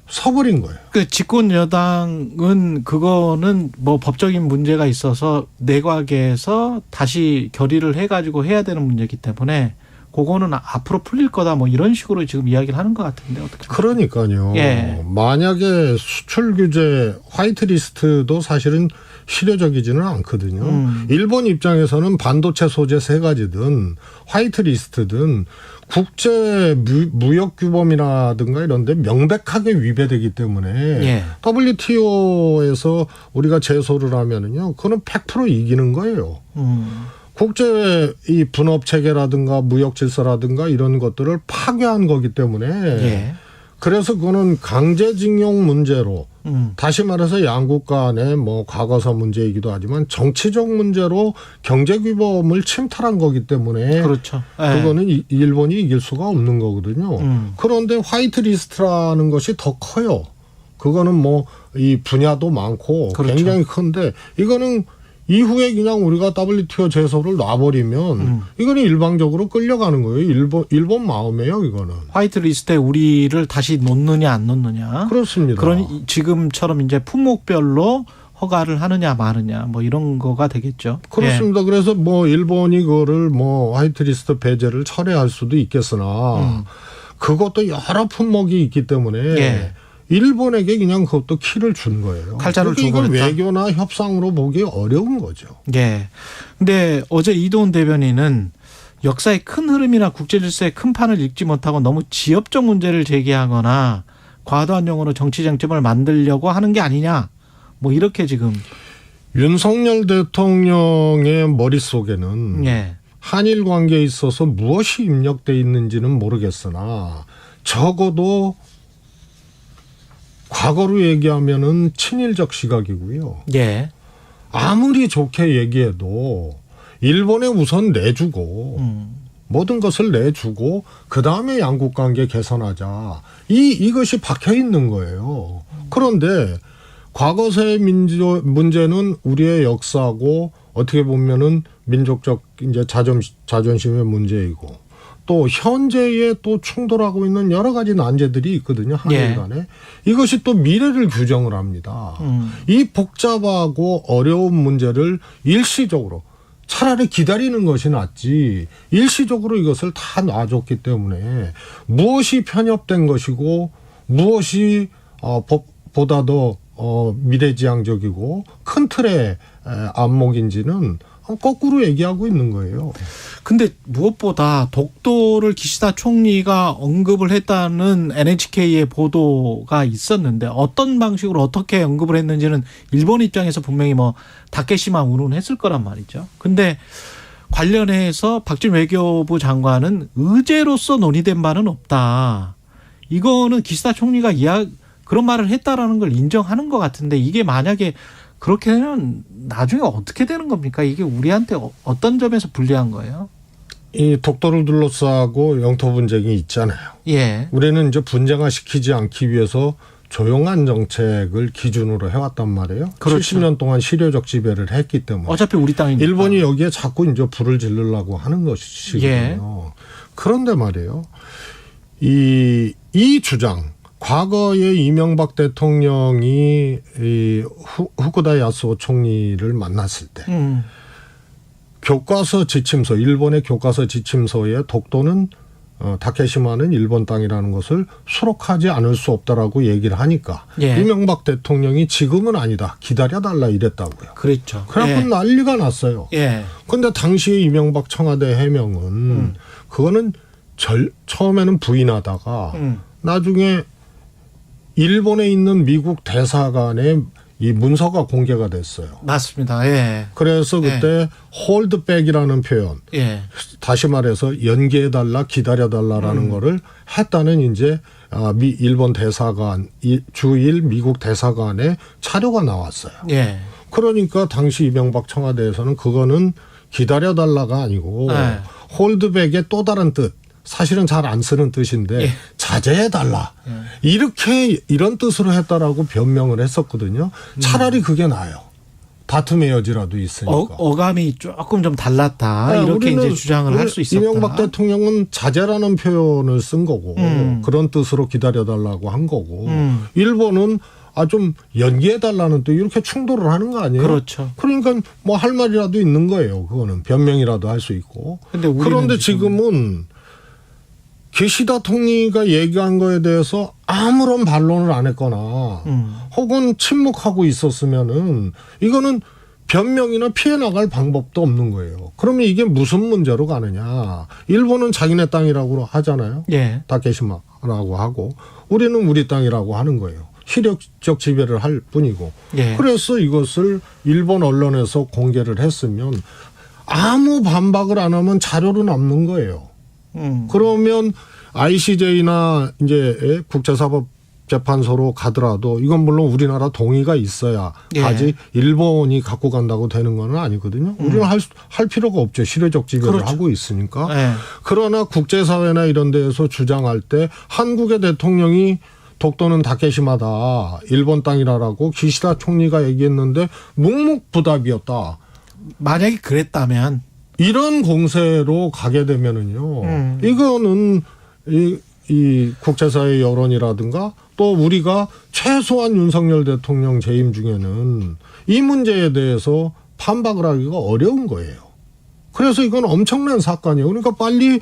서버린 거예요. 그 집권 여당은 그거는 뭐 법적인 문제가 있어서 내각에서 다시 결의를 해가지고 해야 되는 문제이기 때문에 그거는 앞으로 풀릴 거다 뭐 이런 식으로 지금 이야기를 하는 것 같은데 어떻게? 그러니까요. 예. 만약에 수출 규제 화이트리스트도 사실은 실효적이지는 않거든요. 일본 입장에서는 반도체 소재 세 가지든 화이트리스트든 국제 무역 규범이라든가 이런 데 명백하게 위배되기 때문에 예. WTO에서 우리가 제소를 하면은요. 그거는 100% 이기는 거예요. 국제 이 분업 체계라든가 무역 질서라든가 이런 것들을 파괴한 거기 때문에 예. 그래서 그거는 강제징용 문제로 다시 말해서 양국 간의 뭐 과거사 문제이기도 하지만 정치적 문제로 경제규범을 침탈한 거기 때문에 그렇죠. 그거는 일본이 이길 수가 없는 거거든요. 그런데 화이트리스트라는 것이 더 커요. 그거는 뭐 이 분야도 많고 그렇죠. 굉장히 큰데 이거는 이후에 그냥 우리가 WTO 제소를 놔버리면 이거는 일방적으로 끌려가는 거예요. 일본 마음이에요, 이거는. 화이트리스트에 우리를 다시 놓느냐 안 놓느냐. 그렇습니다. 그런 지금처럼 이제 품목별로 허가를 하느냐 마느냐 뭐 이런 거가 되겠죠. 그렇습니다. 그래서 뭐 일본이 그거를 뭐 화이트리스트 배제를 철회할 수도 있겠으나 그것도 여러 품목이 있기 때문에 일본에게 그냥 그것도 키를 준 거예요. 칼자를 주고 이걸 그랬다. 외교나 협상으로 보기 어려운 거죠. 예. 근데 어제 이도훈 대변인은 역사의 큰 흐름이나 국제 질서의 큰 판을 읽지 못하고 너무 지역적 문제를 제기하거나 과도한 용어로 정치 쟁점을 만들려고 하는 게 아니냐. 뭐 이렇게 지금 윤석열 대통령의 머릿속에는 한일 관계에 있어서 무엇이 입력돼 있는지는 모르겠으나 적어도 과거로 얘기하면은 친일적 시각이고요. 아무리 좋게 얘기해도 일본에 우선 내주고 모든 것을 내주고 그다음에 양국 관계 개선하자. 이것이 박혀 있는 거예요. 그런데 과거사의 문제는 우리의 역사고 어떻게 보면은 민족적 이제 자존심의 문제이고 또 현재에 또 충돌하고 있는 여러 가지 난제들이 있거든요. 한일 간에. 이것이 또 미래를 규정을 합니다. 이 복잡하고 어려운 문제를 일시적으로 차라리 기다리는 것이 낫지 일시적으로 이것을 다 놔줬기 때문에 무엇이 편협된 것이고 무엇이 보다 더 미래지향적이고 큰 틀의 안목인지는 거꾸로 얘기하고 있는 거예요. 근데 무엇보다 독도를 기시다 총리가 언급을 했다는 NHK의 보도가 있었는데 어떤 방식으로 어떻게 언급을 했는지는 일본 입장에서 분명히 뭐 다케시마 운운했을 거란 말이죠. 근데 관련해서 박진 외교부 장관은 의제로서 논의된 바는 없다. 이거는 기시다 총리가 그런 말을 했다라는 걸 인정하는 것 같은데 이게 만약에 그렇게 되면 나중에 어떻게 되는 겁니까? 이게 우리한테 어떤 점에서 불리한 거예요? 이 독도를 둘러싸고 영토 분쟁이 있잖아요. 우리는 이제 분쟁화 시키지 않기 위해서 조용한 정책을 기준으로 해왔단 말이에요. 그렇죠. 70년 동안 실효적 지배를 했기 때문에. 어차피 우리 땅이니까. 일본이 여기에 자꾸 이제 불을 지르려고 하는 것이거든요. 그런데 말이에요. 이 주장. 과거에 이명박 대통령이 이 후쿠다 야스오 총리를 만났을 때 교과서 지침서 일본의 교과서 지침서에 독도는 다케시마는 일본 땅이라는 것을 수록하지 않을 수 없다라고 얘기를 하니까 이명박 대통령이 지금은 아니다 기다려달라 이랬다고요. 그랬죠. 그래서 난리가 났어요. 그런데 당시에 이명박 청와대 해명은 그거는 처음에는 부인하다가 나중에 일본에 있는 미국 대사관의 이 문서가 공개가 됐어요. 맞습니다. 그래서 그때 홀드백이라는 표현, 다시 말해서 연기해달라, 기다려달라라는 거를 했다는 이제 일본 대사관, 주일 미국 대사관의 자료가 나왔어요. 그러니까 당시 이명박 청와대에서는 그거는 기다려달라가 아니고 홀드백의 또 다른 뜻. 사실은 잘 안 쓰는 뜻인데 자제해달라. 이런 뜻으로 했다라고 변명을 했었거든요. 차라리 그게 나아요. 다툼의 여지라도 있으니까. 어감이 조금 좀 달랐다. 이렇게 이제 주장을 할 수 있었다. 이명박 대통령은 자제라는 표현을 쓴 거고 그런 뜻으로 기다려달라고 한 거고 일본은 좀 연기해달라는 또 이렇게 충돌을 하는 거 아니에요? 그렇죠. 그러니까 뭐 할 말이라도 있는 거예요. 그거는 변명이라도 할 수 있고. 그런데 지금은 기시다 총리가 얘기한 거에 대해서 아무런 반론을 안 했거나 혹은 침묵하고 있었으면은 이거는 변명이나 피해 나갈 방법도 없는 거예요. 그러면 이게 무슨 문제로 가느냐. 일본은 자기네 땅이라고 하잖아요. 다케시마라고 하고 우리는 우리 땅이라고 하는 거예요. 실효적 지배를 할 뿐이고. 그래서 이것을 일본 언론에서 공개를 했으면 아무 반박을 안 하면 자료로 남는 거예요. 그러면 ICJ나 이제 국제사법재판소로 가더라도 이건 물론 우리나라 동의가 있어야 예. 가지 일본이 갖고 간다고 되는 건 아니거든요. 우리는 할 필요가 없죠. 실효적 지배를 그렇죠. 하고 있으니까. 예. 그러나 국제사회나 이런 데에서 주장할 때 한국의 대통령이 독도는 다케시마다 일본 땅이라고 기시다 총리가 얘기했는데 묵묵부답이었다. 만약에 그랬다면 이런 공세로 가게 되면은요. 이거는 이 국제사회 여론이라든가 또 우리가 최소한 윤석열 대통령 재임 중에는 이 문제에 대해서 반박을 하기가 어려운 거예요. 그래서 이건 엄청난 사건이에요. 그러니까 빨리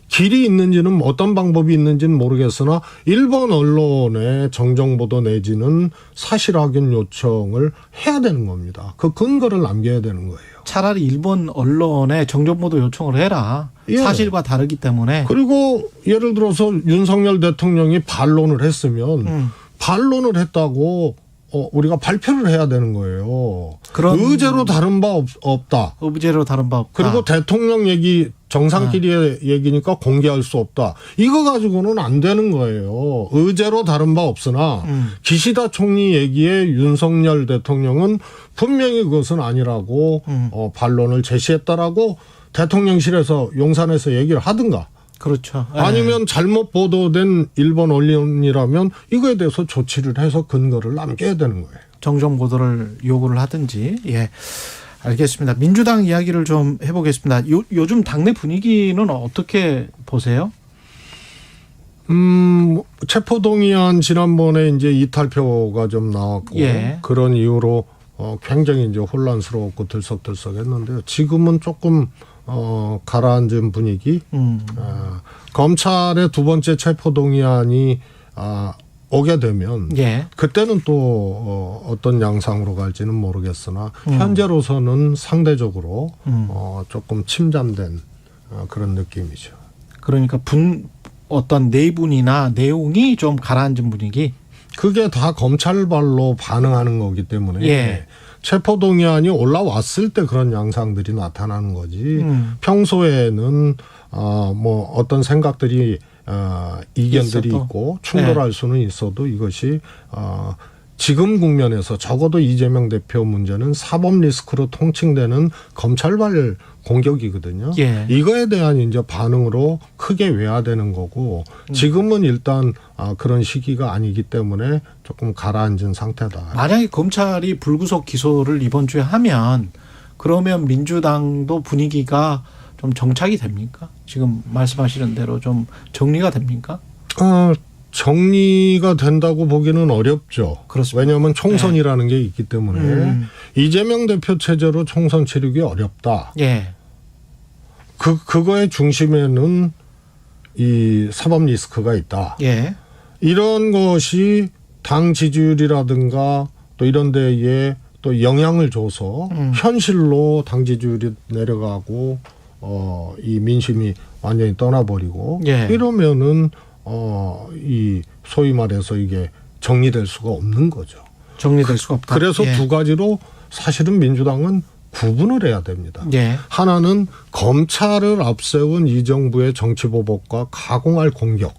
길이 있는지는 어떤 방법이 있는지는 모르겠으나 일본 언론에 정정보도 내지는 사실 확인 요청을 해야 되는 겁니다. 그 근거를 남겨야 되는 거예요. 차라리 일본 언론에 정정보도 요청을 해라. 예. 사실과 다르기 때문에. 그리고 예를 들어서 윤석열 대통령이 반론을 했으면 반론을 했다고 우리가 발표를 해야 되는 거예요. 그런 의제로 다른 바 없다. 의제로 다른 바 없다. 그리고 대통령 얘기 정상끼리의 얘기니까 공개할 수 없다. 이거 가지고는 안 되는 거예요. 의제로 다른 바 없으나 기시다 총리 얘기에 윤석열 대통령은 분명히 그것은 아니라고 반론을 제시했다라고 대통령실에서 용산에서 얘기를 하든가. 그렇죠. 아니면 잘못 보도된 일본 언론이라면 이거에 대해서 조치를 해서 근거를 남겨야 되는 거예요. 정정 보도를 요구를 하든지. 예. 알겠습니다. 민주당 이야기를 좀 해보겠습니다. 요즘 당내 분위기는 어떻게 보세요? 체포동의안 지난번에 이제 이탈표가 좀 나왔고 예. 그런 이유로 굉장히 이제 혼란스럽고 들썩들썩했는데요. 지금은 조금 가라앉은 분위기. 검찰의 두 번째 체포동의안이 오게 되면 예. 그때는 또 어떤 양상으로 갈지는 모르겠으나 현재로서는 상대적으로 조금 침잠된 그런 느낌이죠. 그러니까 어떤 내분이나 내용이 좀 가라앉은 분위기. 그게 다 검찰발로 반응하는 거기 때문에 예. 체포동의안이 올라왔을 때 그런 양상들이 나타나는 거지. 평소에는 뭐 어떤 생각들이 이견들이 있어도. 있고 충돌할 수는 있어도 이것이 지금 국면에서 적어도 이재명 대표 문제는 사법 리스크로 통칭되는 검찰발 공격이거든요. 예. 이거에 대한 이제 반응으로 크게 외화되는 거고 지금은 일단 그런 시기가 아니기 때문에 조금 가라앉은 상태다. 만약에 검찰이 불구속 기소를 이번 주에 하면 그러면 민주당도 분위기가 좀 정착이 됩니까? 지금 말씀하시는 대로 좀 정리가 됩니까? 정리가 된다고 보기는 어렵죠. 그렇습니다. 왜냐하면 총선이라는 게 있기 때문에 이재명 대표 체제로 총선 치르기 어렵다. 예. 그거의 중심에는 이 사법 리스크가 있다. 예. 이런 것이 당 지지율이라든가 또 이런 데에 또 영향을 줘서 현실로 당 지지율이 내려가고 이 민심이 완전히 떠나버리고 예. 이러면은 이 소위 말해서 이게 정리될 수가 없는 거죠. 정리될 수가 없다. 그래서 예. 두 가지로 사실은 민주당은 구분을 해야 됩니다. 예. 하나는 검찰을 앞세운 이 정부의 정치보복과 가공할 공격.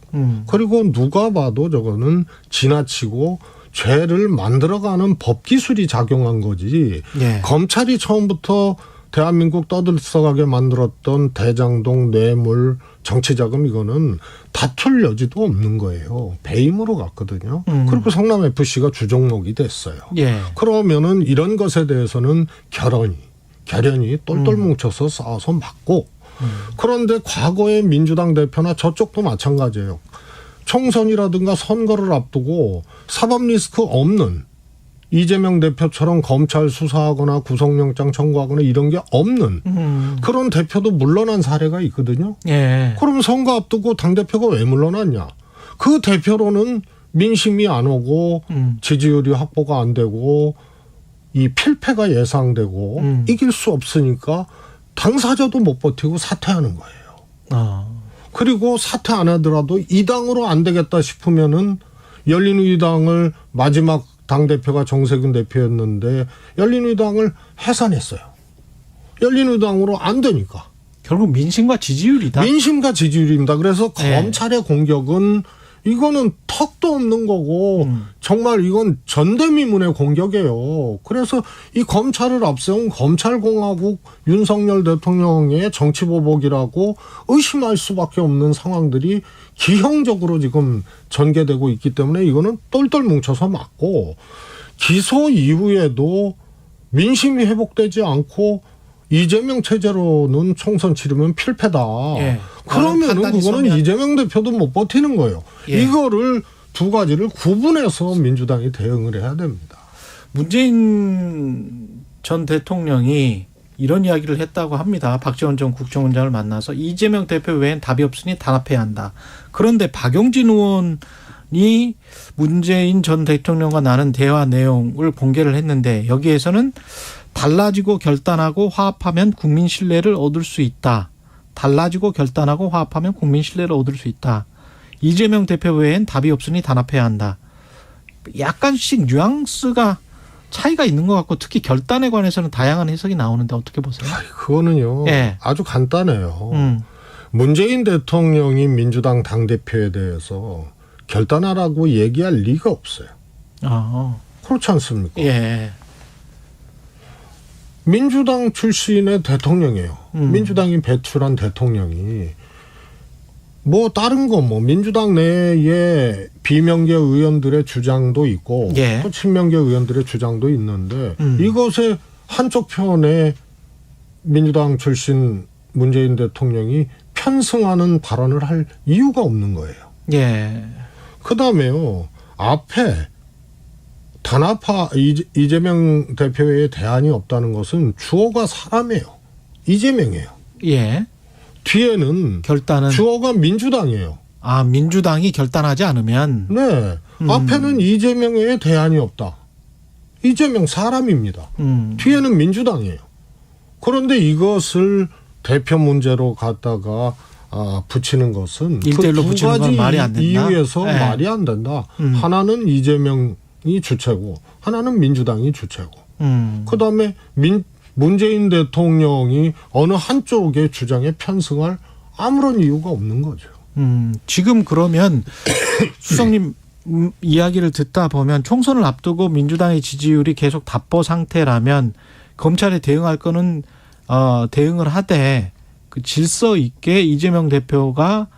그리고 누가 봐도 저거는 지나치고 죄를 만들어가는 법기술이 작용한 거지. 예. 검찰이 처음부터 대한민국 떠들썩하게 만들었던 대장동, 뇌물, 정치자금 이거는 다툴 여지도 없는 거예요. 배임으로 갔거든요. 그리고 성남FC가 주종목이 됐어요. 예. 그러면은 이런 것에 대해서는 결연히 똘똘 뭉쳐서 싸워서 막고 그런데 과거의 민주당 대표나 저쪽도 마찬가지예요. 총선이라든가 선거를 앞두고 사법 리스크 없는 이재명 대표처럼 검찰 수사하거나 구속영장 청구하거나 이런 게 없는 그런 대표도 물러난 사례가 있거든요. 예. 그럼 선거 앞두고 당대표가 왜 물러났냐. 그 대표로는 민심이 안 오고 지지율이 확보가 안 되고 이 필패가 예상되고 이길 수 없으니까 당사자도 못 버티고 사퇴하는 거예요. 그리고 사퇴 안 하더라도 이 당으로 안 되겠다 싶으면은 열린우리당을 마지막 당대표가 정세균 대표였는데 열린우리당을 해산했어요. 열린우리당으로 안 되니까. 결국 민심과 지지율이다. 민심과 지지율입니다. 그래서 네. 검찰의 공격은 이거는 턱도 없는 거고 정말 이건 전대미문의 공격이에요. 그래서 이 검찰을 앞세운 검찰공화국 윤석열 대통령의 정치보복이라고 의심할 수밖에 없는 상황들이 기형적으로 지금 전개되고 있기 때문에 이거는 똘똘 뭉쳐서 맞고, 기소 이후에도 민심이 회복되지 않고 이재명 체제로는 총선 치르면 필패다. 예. 그러면은 그거는 서면. 이재명 대표도 못 버티는 거예요. 예. 이거를 두 가지를 구분해서 민주당이 대응을 해야 됩니다. 문재인 전 대통령이 이런 이야기를 했다고 합니다. 박지원 전 국정원장을 만나서 이재명 대표 외엔 답이 없으니 단합해야 한다. 그런데 박용진 의원이 문재인 전 대통령과 나눈 대화 내용을 공개를 했는데 여기에서는 달라지고 결단하고 화합하면 국민 신뢰를 얻을 수 있다. 달라지고 결단하고 화합하면 국민 신뢰를 얻을 수 있다. 이재명 대표 외엔 답이 없으니 단합해야 한다. 약간씩 뉘앙스가 차이가 있는 것 같고 특히 결단에 관해서는 다양한 해석이 나오는데 어떻게 보세요? 그거는요. 예. 아주 간단해요. 문재인 대통령이 민주당 당대표에 대해서 결단하라고 얘기할 리가 없어요. 그렇지 않습니까? 예. 민주당 출신의 대통령이에요. 민주당이 배출한 대통령이 뭐 다른 거 뭐 민주당 내에 비명계 의원들의 주장도 있고 예. 또 친명계 의원들의 주장도 있는데 이것에 한쪽 편에 민주당 출신 문재인 대통령이 편승하는 발언을 할 이유가 없는 거예요. 예. 그다음에요. 앞에 단합하 이재명 대표의 대안이 없다는 것은 주어가 사람이에요. 이재명이에요. 예. 뒤에는 결단은 주어가 민주당이에요. 아, 민주당이 결단하지 않으면 네. 앞에는 이재명의 대안이 없다. 이재명 사람입니다. 뒤에는 민주당이에요. 그런데 이것을 대표 문제로 갖다가 붙이는 것은 일대일로 그 두 붙이는 건 가지 말이 안 된다. 이유에서 네. 말이 안 된다. 하나는 이재명이 주체고 하나는 민주당이 주체고. 그다음에 문재인 대통령이 어느 한쪽의 주장에 편승할 아무런 이유가 없는 거죠. 지금 그러면 수석님 이야기를 듣다 보면 총선을 앞두고 민주당의 지지율이 계속 답보 상태라면 검찰에 대응할 거는 대응을 하되 그 질서 있게 이재명 대표가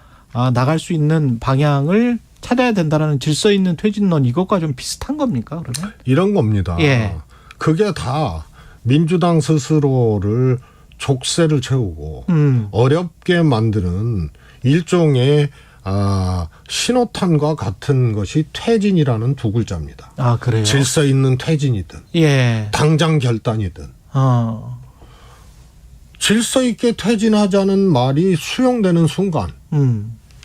나갈 수 있는 방향을 찾아야 된다라는 질서 있는 퇴진론 이것과 좀 비슷한 겁니까 그러면? 이런 겁니다. 예. 그게 다 민주당 스스로를 족쇄를 채우고 어렵게 만드는 일종의 신호탄과 같은 것이 퇴진이라는 두 글자입니다. 아, 그래요? 질서 있는 퇴진이든 예. 당장 결단이든 질서 있게 퇴진하자는 말이 수용되는 순간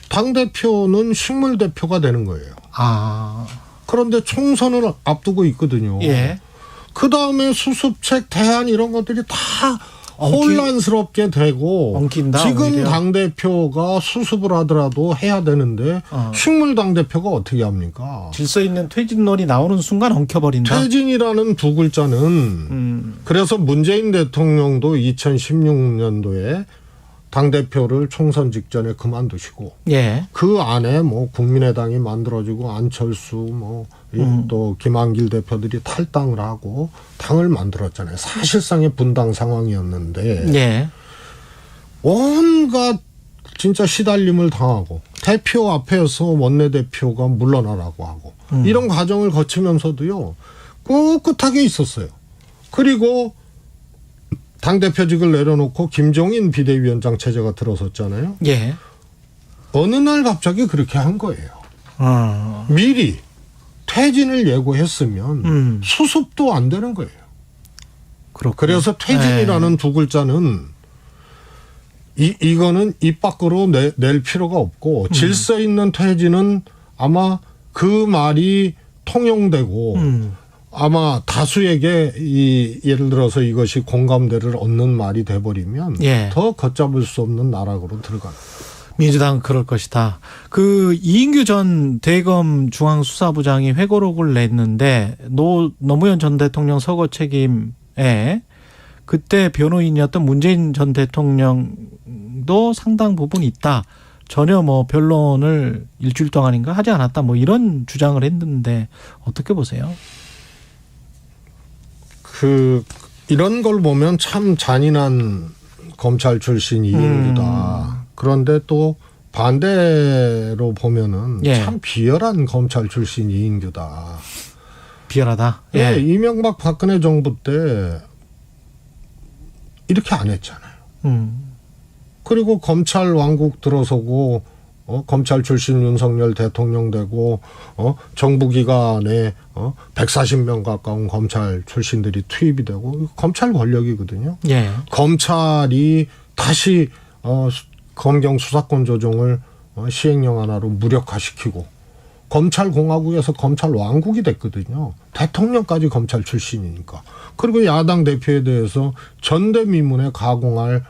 당대표는 식물대표가 되는 거예요. 그런데 총선을 앞두고 있거든요. 예. 그다음에 수습책, 대안 이런 것들이 다 혼란스럽게 되고 엉킨다, 지금 오히려. 당대표가 수습을 하더라도 해야 되는데 식물 당대표가 어떻게 합니까? 질서 있는 퇴진론이 나오는 순간 엉켜버린다. 퇴진이라는 두 글자는 그래서 문재인 대통령도 2016년도에 당대표를 총선 직전에 그만두시고 예. 그 안에 뭐 국민의당이 만들어지고 안철수 뭐 또 김한길 대표들이 탈당을 하고 당을 만들었잖아요. 사실상의 분당 상황이었는데 예. 온갖 진짜 시달림을 당하고 대표 앞에서 원내대표가 물러나라고 하고 이런 과정을 거치면서도요. 꿋꿋하게 있었어요. 그리고 당대표직을 내려놓고 김종인 비대위원장 체제가 들어섰잖아요. 예. 어느 날 갑자기 그렇게 한 거예요. 미리 퇴진을 예고했으면 수습도 안 되는 거예요. 그래서 퇴진이라는 두 글자는 이거는 입 밖으로 낼 필요가 없고 질서 있는 퇴진은 아마 그 말이 통용되고 아마 다수에게 예를 들어서 이것이 공감대를 얻는 말이 돼버리면 예. 더 걷잡을 수 없는 나락으로 들어가는. 민주당은 그럴 것이다. 그 이인규 전 대검 중앙수사부장이 회고록을 냈는데 노무현 전 대통령 서거 책임에 그때 변호인이었던 문재인 전 대통령의 대통령도 상당 부분 있다. 전혀 뭐 변론을 일주일 동안인가 하지 않았다. 뭐 이런 주장을 했는데 어떻게 보세요? 이런 걸 보면 참 잔인한 검찰 출신 이인규다. 그런데 또 반대로 보면은 참 비열한 검찰 출신 이인규다. 비열하다. 예, 이명박 박근혜 정부 때 이렇게 안 했잖아요. 그리고 검찰 왕국 들어서고 검찰 출신 윤석열 대통령 되고 정부 기관에 140명 가까운 검찰 출신들이 투입이 되고 검찰 권력이거든요. 예. 검찰이 다시 검경 수사권 조정을 시행령 하나로 무력화시키고 검찰 공화국에서 검찰 왕국이 됐거든요. 대통령까지 검찰 출신이니까. 그리고 야당 대표에 대해서 전대미문에 가공할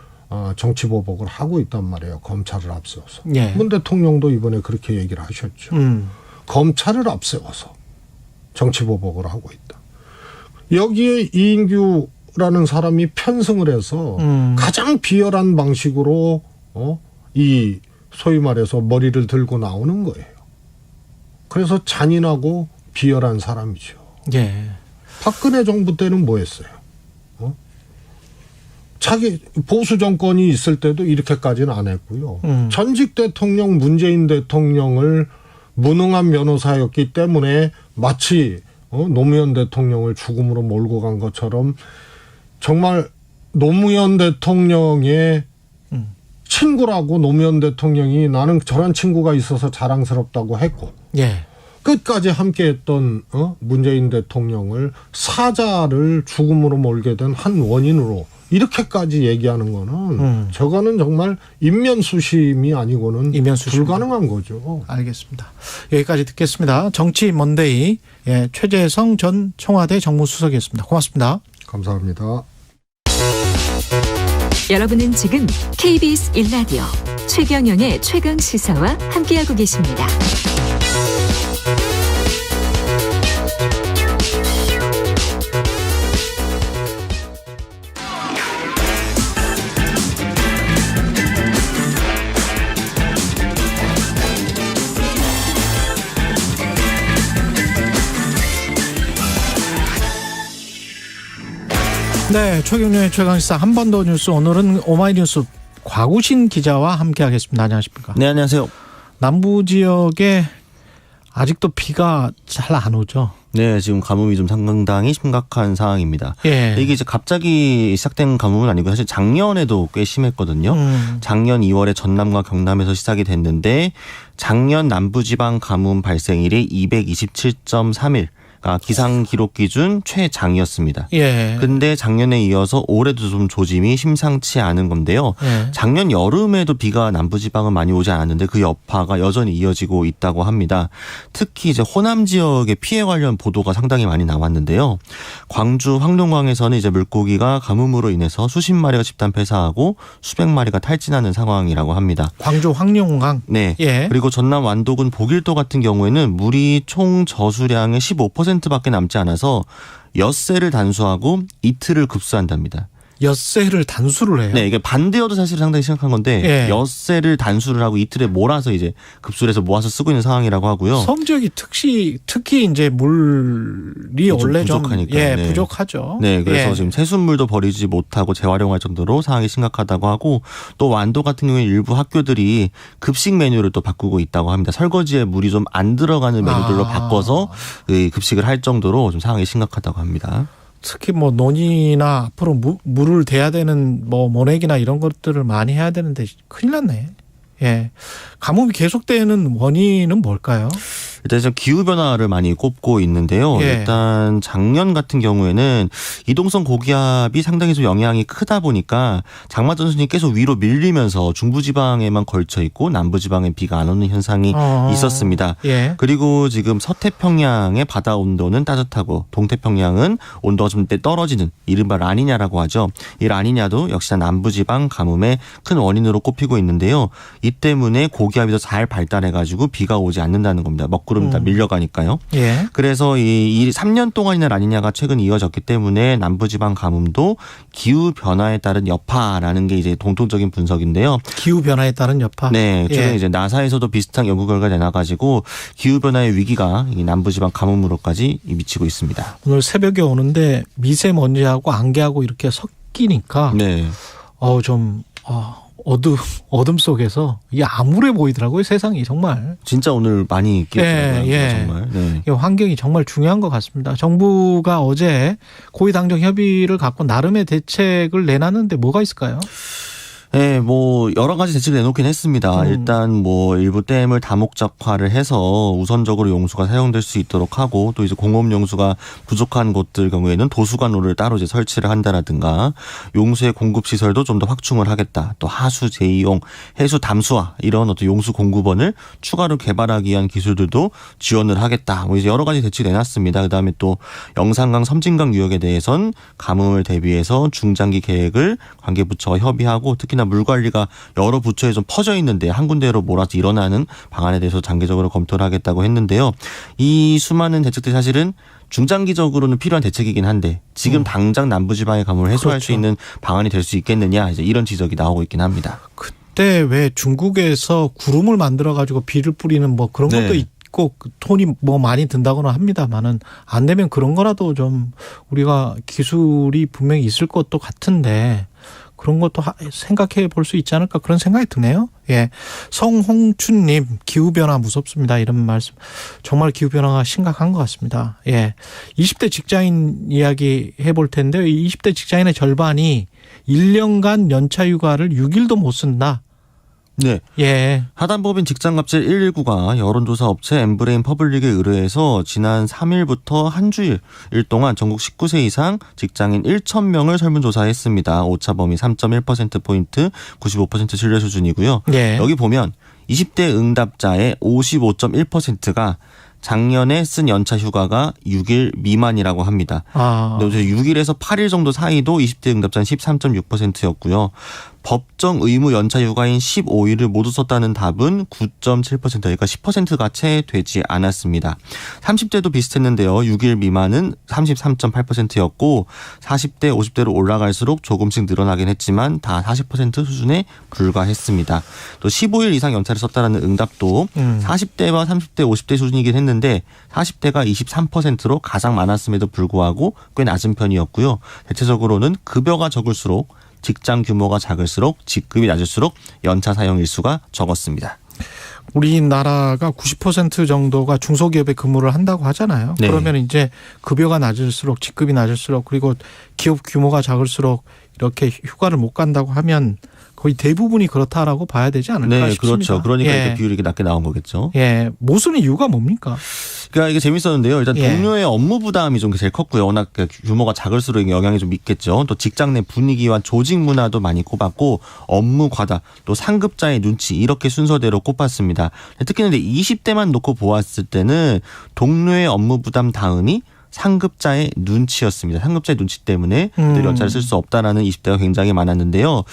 정치보복을 하고 있단 말이에요. 검찰을 앞세워서. 예. 문 대통령도 이번에 그렇게 얘기를 하셨죠. 검찰을 앞세워서 정치보복을 하고 있다. 여기에 이인규라는 사람이 편승을 해서 가장 비열한 방식으로 이 소위 말해서 머리를 들고 나오는 거예요. 그래서 잔인하고 비열한 사람이죠. 예. 박근혜 정부 때는 뭐 했어요? 자기 보수 정권이 있을 때도 이렇게까지는 안 했고요. 전직 대통령 문재인 대통령을 무능한 변호사였기 때문에 마치 노무현 대통령을 죽음으로 몰고 간 것처럼 정말 노무현 대통령의 친구라고 노무현 대통령이 나는 저런 친구가 있어서 자랑스럽다고 했고 끝까지 함께했던 문재인 대통령을 사자를 죽음으로 몰게 된 한 원인으로 이렇게까지 얘기하는 거는 저거는 정말 인면수심이 아니고는 불가능한 거죠. 알겠습니다. 여기까지 듣겠습니다. 정치 먼데이 최재성 전 청와대 정무수석이었습니다. 고맙습니다. 감사합니다. 여러분은 지금 KBS 1라디오 최경영의 최강 시사와 함께하고 계십니다. 네, 최경영의 최강시사 한반도 뉴스 오늘은 오마이뉴스 곽우신 기자와 함께하겠습니다. 안녕하십니까? 네, 안녕하세요. 남부 지역에 아직도 비가 잘 안 오죠? 네, 지금 가뭄이 좀 상당히 심각한 상황입니다. 예. 이게 이제 갑자기 시작된 가뭄은 아니고 사실 작년에도 꽤 심했거든요. 작년 2월에 전남과 경남에서 시작이 됐는데 작년 남부지방 가뭄 발생일이 227.3일. 기상 기록 기준 최장이었습니다. 예. 근데 작년에 이어서 올해도 좀 조짐이 심상치 않은 건데요. 예. 작년 여름에도 비가 남부지방은 많이 오지 않았는데 그 여파가 여전히 이어지고 있다고 합니다. 특히 이제 호남 지역의 피해 관련 보도가 상당히 많이 나왔는데요. 광주 황룡강에서는 이제 물고기가 가뭄으로 인해서 수십 마리가 집단 폐사하고 수백 마리가 탈진하는 상황이라고 합니다. 광주 황룡강. 네. 예. 그리고 전남 완도군 보길도 같은 경우에는 물이 총 저수량의 15%밖에 남지 않아서 엿새를 단수하고 이틀을 급수한답니다. 엿새를 단수를 해요? 네, 이게 반대여도 사실 상당히 심각한 건데 예. 엿새를 단수를 하고 이틀에 몰아서 이제 급수를 해서 모아서 쓰고 있는 상황이라고 하고요. 섬지역이 특히 이제 물이 원래 좀 부족하니까. 네. 부족하죠. 네, 그래서 지금 세숫물도 버리지 못하고 재활용할 정도로 상황이 심각하다고 하고 또 완도 같은 경우에 일부 학교들이 급식 메뉴를 또 바꾸고 있다고 합니다. 설거지에 물이 좀 안 들어가는 메뉴들로 바꿔서 급식을 할 정도로 좀 상황이 심각하다고 합니다. 특히 뭐 논이나 앞으로 물을 대야 되는 뭐 모내기나 이런 것들을 많이 해야 되는데 큰일 났네. 예. 가뭄이 계속되는 원인은 뭘까요? 일단 지금 기후변화를 많이 꼽고 있는데요. 예. 일단 작년 같은 경우에는 이동성 고기압이 상당히 좀 영향이 크다 보니까 장마전선이 계속 위로 밀리면서 중부지방에만 걸쳐 있고 남부지방에 비가 안 오는 현상이 있었습니다. 예. 그리고 지금 서태평양의 바다 온도는 따뜻하고 동태평양은 온도가 좀 떨어지는 이른바 라니냐라고 하죠. 이 라니냐도 역시나 남부지방 가뭄의 큰 원인으로 꼽히고 있는데요. 이 때문에 고기압이 더 잘 발달해가지고 비가 오지 않는다는 겁니다. 먹구름 그럽니다. 밀려가니까요. 예. 그래서 이 3년 동안이나 라니냐가 최근 이어졌기 때문에 남부지방 가뭄도 기후 변화에 따른 여파라는 게 이제 공통적인 분석인데요. 기후 변화에 따른 여파. 네, 최근 예. 이제 나사에서도 비슷한 연구 결과 내놔가지고 기후 변화의 위기가 이 남부지방 가뭄으로까지 미치고 있습니다. 오늘 새벽에 오는데 미세먼지하고 안개하고 이렇게 섞이니까 네. 어둠 속에서 이게 암울해 보이더라고요. 세상이 정말. 진짜 오늘 많이 끼었더라고요. 예. 정말. 네. 이 환경이 정말 중요한 것 같습니다. 정부가 어제 고위 당정 협의를 갖고 나름의 대책을 내놨는데 뭐가 있을까요? 네, 뭐 여러 가지 대책을 내놓긴 했습니다. 일단 뭐 일부 댐을 다목적화를 해서 우선적으로 용수가 사용될 수 있도록 하고 또 이제 공업 용수가 부족한 곳들 경우에는 도수관로를 따로 이제 설치를 한다라든가 용수의 공급 시설도 좀 더 확충을 하겠다. 또 하수 제이용, 해수 담수화 이런 어떤 용수 공급원을 추가로 개발하기 위한 기술들도 지원을 하겠다. 뭐 이제 여러 가지 대책을 내놨습니다. 그다음에 또 영산강, 섬진강 유역에 대해선 가뭄을 대비해서 중장기 계획을 관계부처와 협의하고 특히나 물 관리가 여러 부처에 좀 퍼져 있는데 한 군데로 몰아서 일어나는 방안에 대해서 장기적으로 검토를 하겠다고 했는데요. 이 수많은 대책들이 사실은 중장기적으로는 필요한 대책이긴 한데 지금 당장 남부지방의 가뭄을 해소할 그렇죠. 수 있는 방안이 될 수 있겠느냐 이제 이런 지적이 나오고 있긴 합니다. 그때 왜 중국에서 구름을 만들어 가지고 비를 뿌리는 뭐 그런 것도 네. 있고 돈이 뭐 많이 든다고는 합니다만은 안 되면 그런 거라도 좀 우리가 기술이 분명히 있을 것도 같은데 그런 것도 생각해 볼 수 있지 않을까 그런 생각이 드네요. 예. 성홍춘님 기후변화 무섭습니다. 이런 말씀. 정말 기후변화가 심각한 것 같습니다. 예. 20대 직장인 이야기 해볼 텐데요. 20대 직장인의 절반이 1년간 연차 휴가를 6일도 못 쓴다. 네. 예. 하단법인 직장갑질 119가 여론조사 업체 엠브레인 퍼블릭에 의뢰해서 지난 3일부터 한 주일 동안 전국 19세 이상 직장인 1,000명을 설문조사했습니다. 오차 범위 3.1%포인트 95% 신뢰 수준이고요. 예. 여기 보면 20대 응답자의 55.1%가 작년에 쓴 연차 휴가가 6일 미만이라고 합니다. 6일에서 8일 정도 사이도 20대 응답자는 13.6%였고요. 법정 의무 연차 휴가인 15일을 모두 썼다는 답은 9.7%, 그러니까 10%가 채 되지 않았습니다. 30대도 비슷했는데요. 6일 미만은 33.8%였고 40대, 50대로 올라갈수록 조금씩 늘어나긴 했지만 다 40% 수준에 불과했습니다. 또 15일 이상 연차를 썼다는 응답도 40대와 30대, 50대 수준이긴 했는데 40대가 23%로 가장 많았음에도 불구하고 꽤 낮은 편이었고요. 대체적으로는 급여가 적을수록 직장 규모가 작을수록 직급이 낮을수록 연차 사용 일수가 적었습니다. 우리나라가 90% 정도가 중소기업에 근무를 한다고 하잖아요. 네. 그러면 이제 급여가 낮을수록 직급이 낮을수록 그리고 기업 규모가 작을수록 이렇게 휴가를 못 간다고 하면 거의 대부분이 그렇다라고 봐야 되지 않을까 싶습니다. 그렇죠. 그러니까 예. 이렇게 비율이 이렇게 낮게 나온 거겠죠. 예, 못 쓰는 이유가 뭡니까? 그러니까 이게 재밌었는데요. 일단 예. 동료의 업무 부담이 좀 제일 컸고요. 워낙 규모가 작을수록 영향이 좀 있겠죠. 또 직장 내 분위기와 조직 문화도 많이 꼽았고 업무 과다, 또 상급자의 눈치 이렇게 순서대로 꼽았습니다. 특히나 20대만 놓고 보았을 때는 동료의 업무 부담 다음이 상급자의 눈치였습니다. 상급자의 눈치 때문에 연차를 쓸 수 없다라는 20대가 굉장히 많았는데요.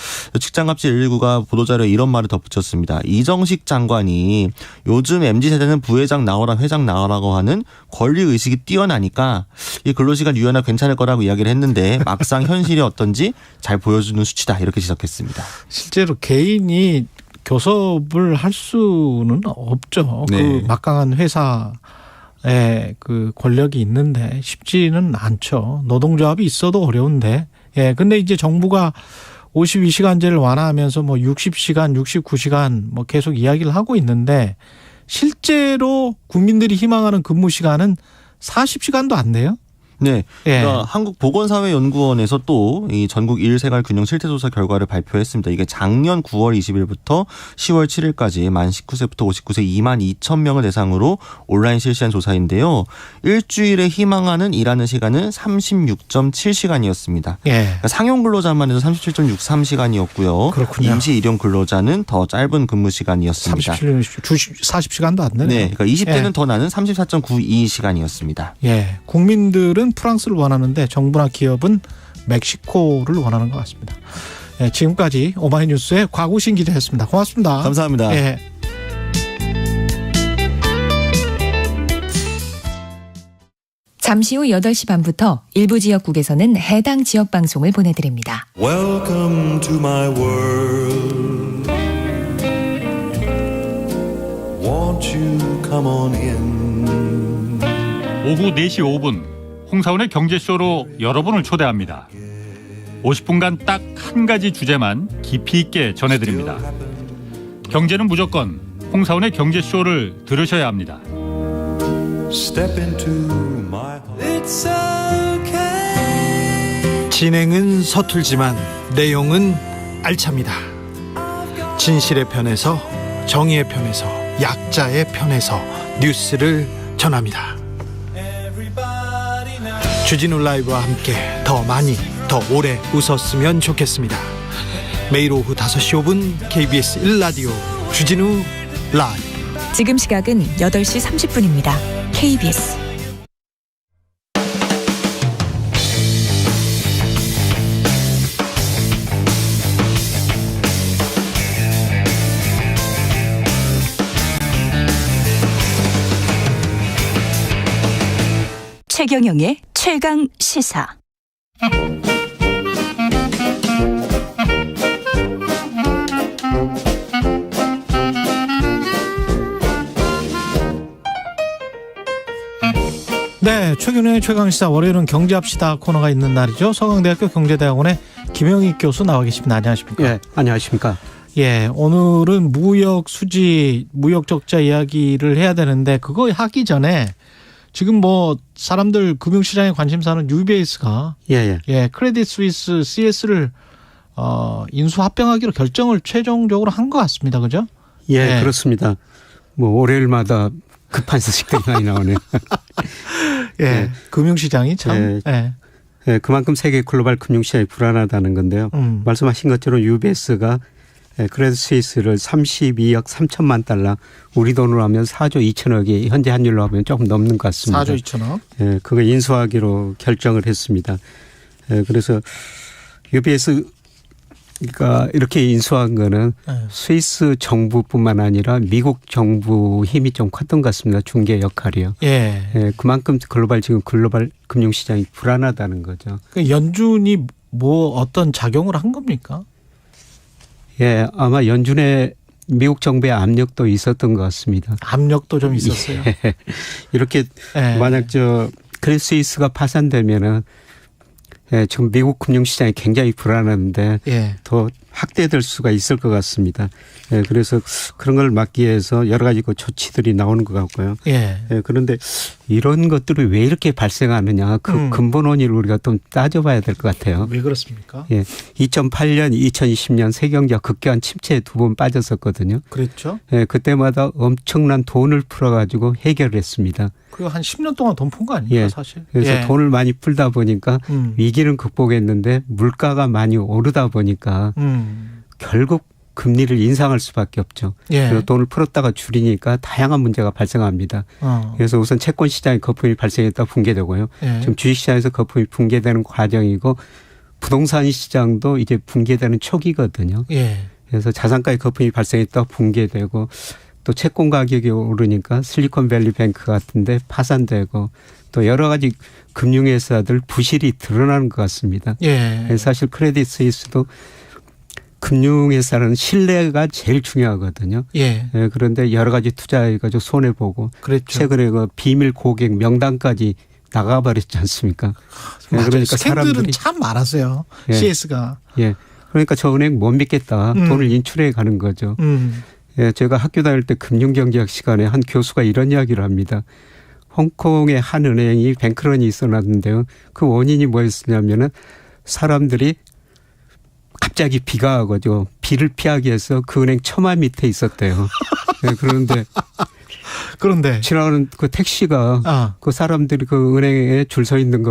직장갑질 119가 보도자료에 이런 말을 덧붙였습니다. 이정식 장관이 요즘 MZ세대는 부회장 나오라 회장 나오라고 하는 권리의식이 뛰어나니까 이 근로시간 유연화 괜찮을 거라고 이야기를 했는데 막상 현실이 어떤지 잘 보여주는 수치다 이렇게 지적했습니다. 실제로 개인이 교섭을 할 수는 없죠. 네. 그 막강한 회사 그 권력이 있는데 쉽지는 않죠. 노동조합이 있어도 어려운데. 예. 근데 이제 정부가 52시간제를 완화하면서 뭐 60시간, 69시간 뭐 계속 이야기를 하고 있는데 실제로 국민들이 희망하는 근무 시간은 40시간도 안 돼요. 네. 예. 그러니까 한국보건사회연구원에서 또 이 전국 일생활 균형 실태조사 결과를 발표했습니다. 이게 작년 9월 20일부터 10월 7일까지 만 19세부터 59세 2만 2천 명을 대상으로 온라인 실시한 조사인데요. 일주일에 희망하는 일하는 시간은 36.7시간이었습니다. 예. 그러니까 상용 근로자만 해도 37.63시간이었고요. 그렇군요. 임시 일용 근로자는 더 짧은 근무 시간이었습니다. 40시간도 안 되네요. 네. 그러니까 20대는 예. 더 많은 34.92시간이었습니다. 예. 국민들은 프랑스를 원하는데 정부나 기업은 멕시코를 원하는 것 같습니다. 예, 지금까지 오마이뉴스의 곽우신 기자였습니다. 고맙습니다. 감사합니다. 예. 잠시 후 8시 반부터 일부 지역국에서는 해당 지역 방송을 보내드립니다. Welcome to my world. Won't you come on in? 오후 4시 5분 홍사원의 경제쇼로 여러분을 초대합니다. 50분간 딱 한 가지 주제만 깊이 있게 전해드립니다. 경제는 무조건 홍사원의 경제쇼를 들으셔야 합니다. Step into my heart. It's okay. 진행은 서툴지만 내용은 알찹니다. 진실의 편에서, 정의의 편에서, 약자의 편에서 뉴스를 전합니다. 주진우 라이브와 함께 더 많이, 더 오래 웃었으면 좋겠습니다. 매일 오후 5시 5분 KBS 1라디오 주진우 라이브. 지금 시각은 8시 30분입니다. KBS 최경영의 최강 시사. 네, 최경영의 최강시사 월요일은 경제합시다 코너가 있는 날이죠. 서강대학교 경제대학원의 김영익 교수 나와 계십니다. 안녕하십니까? 예, 안녕하십니까? 예, 오늘은 무역 수지, 무역 적자 이야기를 해야 되는데 그거 하기 전에 지금 뭐 사람들 금융시장에 관심사는 UBS가 크레딧 스위스 CS를 인수 합병하기로 결정을 최종적으로 한 것 같습니다. 그죠? 예, 그렇습니다. 뭐 월요일마다 급한 소식들이 많이 나오네요. 금융시장이 참. 그만큼 세계 글로벌 금융시장이 불안하다는 건데요. 말씀하신 것처럼 UBS가 크레딧 스위스를 32억 3천만 달러, 우리 돈으로 하면 4조 2천억이 현재 환율로 하면 조금 넘는 것 같습니다. 4조 2천억. 그거 인수하기로 결정을 했습니다. 그래서 UBS가 이렇게 인수한 거는 스위스 정부뿐만 아니라 미국 정부 힘이 좀 컸던 것 같습니다. 중개 역할이요. 그만큼 글로벌 금융시장이 불안하다는 거죠. 연준이 뭐 어떤 작용을 한 겁니까? 예, 아마 연준의 미국 정부의 압력도 있었던 것 같습니다. 압력도 좀 있었어요. 이렇게 만약 크레딧 스위스가 파산되면은 지금 미국 금융시장이 굉장히 불안한데 더 확대될 수가 있을 것 같습니다. 그래서 그런 걸 막기 위해서 여러 가지 조치들이 나오는 것 같고요. 그런데 이런 것들이 왜 이렇게 발생하느냐 그 근본 원인을 우리가 좀 따져봐야 될 것 같아요. 왜 그렇습니까? 2008년, 2020년 세경제가 극경한 침체에 2번 빠졌었거든요. 그랬죠. 그때마다 엄청난 돈을 풀어가지고 해결을 했습니다. 그거 한 10년 동안 돈 푼 거 아닙니까 사실. 그래서 돈을 많이 풀다 보니까 위기는 극복했는데 물가가 많이 오르다 보니까 결국 금리를 인상할 수밖에 없죠. 그래서 돈을 풀었다가 줄이니까 다양한 문제가 발생합니다. 그래서 우선 채권 시장에 거품이 발생했다 붕괴되고요. 지금 주식시장에서 거품이 붕괴되는 과정이고 부동산 시장도 이제 붕괴되는 초기거든요. 그래서 자산가의 거품이 발생했다 붕괴되고 또 채권 가격이 오르니까 실리콘밸리 뱅크 같은데 파산되고 또 여러 가지 금융회사들 부실이 드러나는 것 같습니다. 사실 크레딧 스위스도 금융회사는 신뢰가 제일 중요하거든요. 그런데 여러 가지 투자해가지고 손해보고 최근에 그 비밀 고객 명단까지 나가버렸지 않습니까? 그러니까 사람들은 참 많았어요. CS가. 그러니까 저 은행 못 믿겠다. 돈을 인출해 가는 거죠. 제가 학교 다닐 때 금융경제학 시간에 한 교수가 이런 이야기를 합니다. 홍콩의 한 은행이 뱅크런이 있어놨는데요. 그 원인이 뭐였냐면은 사람들이 갑자기 비가 와가지고 비를 피하기 위해서 그 은행 처마 밑에 있었대요. 그런데 지나가는 그 택시가 그 사람들이 그 은행에 줄 서 있는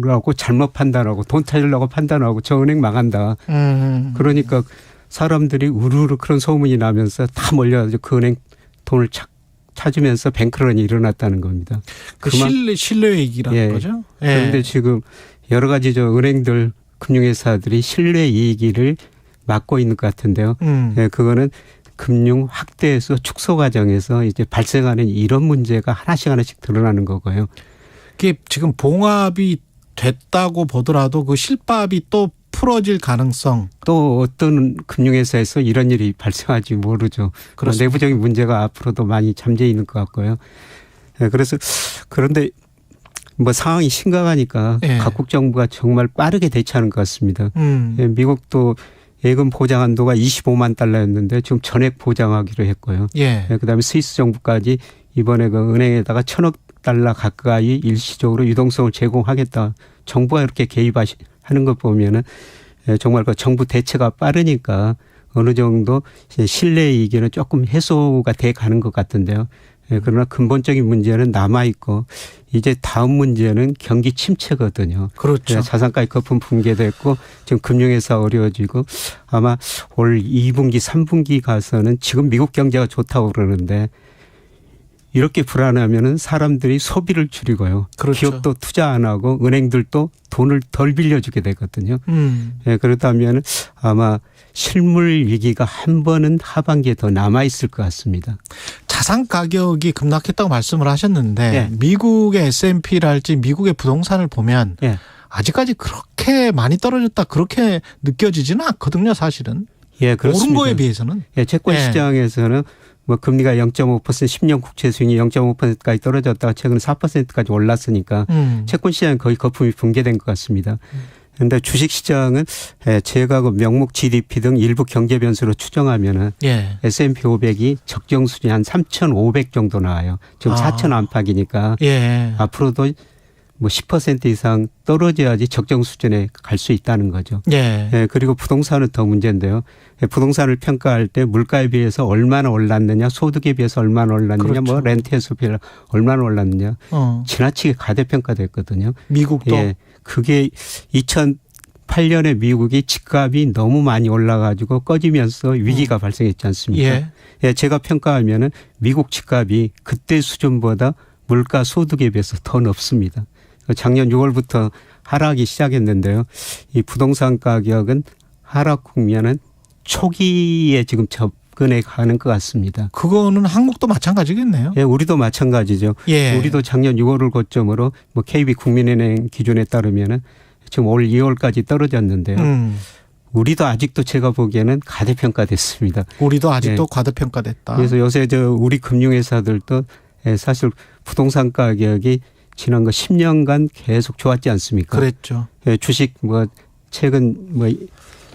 거라고 잘못 판단하고 돈 찾으려고 판단하고 저 은행 망한다. 그러니까 사람들이 우르르 그런 소문이 나면서 다 몰려가지고 그 은행 돈을 찾으면서 뱅크런이 일어났다는 겁니다. 그 신뢰 얘기라는 거죠. 그런데 지금 여러 가지 은행들 금융회사들이 신뢰 이익을 막고 있는 것 같은데요. 그거는 금융 확대에서 축소 과정에서 이제 발생하는 이런 문제가 하나씩 드러나는 거고요. 그게 지금 봉합이 됐다고 보더라도 그 실밥이 또 풀어질 가능성. 또 어떤 금융회사에서 이런 일이 발생할지 모르죠. 그렇습니다. 내부적인 문제가 앞으로도 많이 잠재 있는 것 같고요. 그래서 그런데 뭐 상황이 심각하니까 각국 정부가 정말 빠르게 대처하는 것 같습니다. 미국도 예금 보장 한도가 25만 달러였는데 지금 전액 보장하기로 했고요. 그다음에 스위스 정부까지 이번에 그 은행에다가 1,000억 달러 가까이 일시적으로 유동성을 제공하겠다. 정부가 이렇게 개입하는 것 보면은 정말 그 정부 대처가 빠르니까 어느 정도 신뢰이기는 조금 해소가 돼 가는 것 같은데요. 그러나 근본적인 문제는 남아있고 이제 다음 문제는 경기 침체거든요. 그렇죠. 자산가의 거품 붕괴됐고 지금 금융회사 어려워지고 아마 올 2분기 3분기 가서는 지금 미국 경제가 좋다고 그러는데 이렇게 불안하면은 사람들이 소비를 줄이고요. 그렇죠. 기업도 투자 안 하고 은행들도 돈을 덜 빌려주게 되거든요. 그렇다면 아마 실물 위기가 한 번은 하반기에 더 남아있을 것 같습니다. 자산 가격이 급락했다고 말씀을 하셨는데 미국의 S&P랄지 미국의 부동산을 보면 아직까지 그렇게 많이 떨어졌다 그렇게 느껴지지는 않거든요. 사실은. 그렇습니다. 오른 거에 비해서는. 채권 시장에서는 뭐 금리가 0.5% 10년 국채 수익이 0.5%까지 떨어졌다가 최근 4%까지 올랐으니까 채권 시장은 거의 거품이 붕괴된 것 같습니다. 그런데 주식 시장은 제가 그 명목 GDP 등 일부 경제 변수로 추정하면은 S&P 500이 적정 수준 한 3,500 정도 나와요. 지금 4,000 안팎이니까 앞으로도 뭐 10% 이상 떨어져야지 적정 수준에 갈 수 있다는 거죠. 그리고 부동산은 더 문제인데요. 부동산을 평가할 때 물가에 비해서 얼마나 올랐느냐, 소득에 비해서 얼마나 올랐느냐, 뭐 렌트에서 얼마나 올랐느냐, 지나치게 가대평가됐거든요. 미국도 그게 2008년에 미국이 집값이 너무 많이 올라가지고 꺼지면서 위기가 발생했지 않습니까? 제가 평가하면은 미국 집값이 그때 수준보다 물가 소득에 비해서 더 높습니다. 작년 6월부터 하락이 시작했는데요. 이 부동산 가격은 하락 국면은 초기에 지금 접근해 가는 것 같습니다. 그거는 한국도 마찬가지겠네요. 우리도 마찬가지죠. 우리도 작년 6월을 고점으로 뭐 KB 국민은행 기준에 따르면은 지금 올 2월까지 떨어졌는데요. 우리도 아직도 제가 보기에는 가대평가됐습니다. 우리도 아직도 과대평가됐다. 그래서 요새 우리 금융회사들도 사실 부동산 가격이 지난 거 10년간 계속 좋았지 않습니까? 그랬죠. 주식 뭐 최근 뭐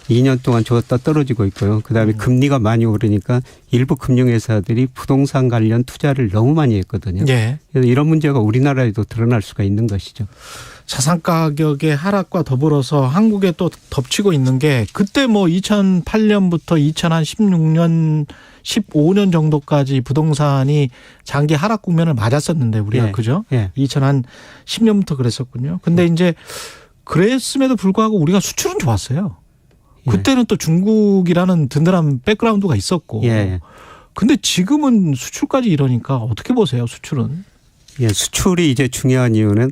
2년 동안 좋았다 떨어지고 있고요. 그다음에 금리가 많이 오르니까 일부 금융회사들이 부동산 관련 투자를 너무 많이 했거든요. 그래서 이런 문제가 우리나라에도 드러날 수가 있는 것이죠. 자산 가격의 하락과 더불어서 한국에 또 덮치고 있는 게 그때 뭐 2008년부터 2016년 15년 정도까지 부동산이 장기 하락 국면을 맞았었는데 우리가 그죠? 2010년부터 그랬었군요. 근데 이제 그랬음에도 불구하고 우리가 수출은 좋았어요. 그때는 또 중국이라는 든든한 백그라운드가 있었고. 근데 지금은 수출까지 이러니까 어떻게 보세요, 수출은? 수출이 이제 중요한 이유는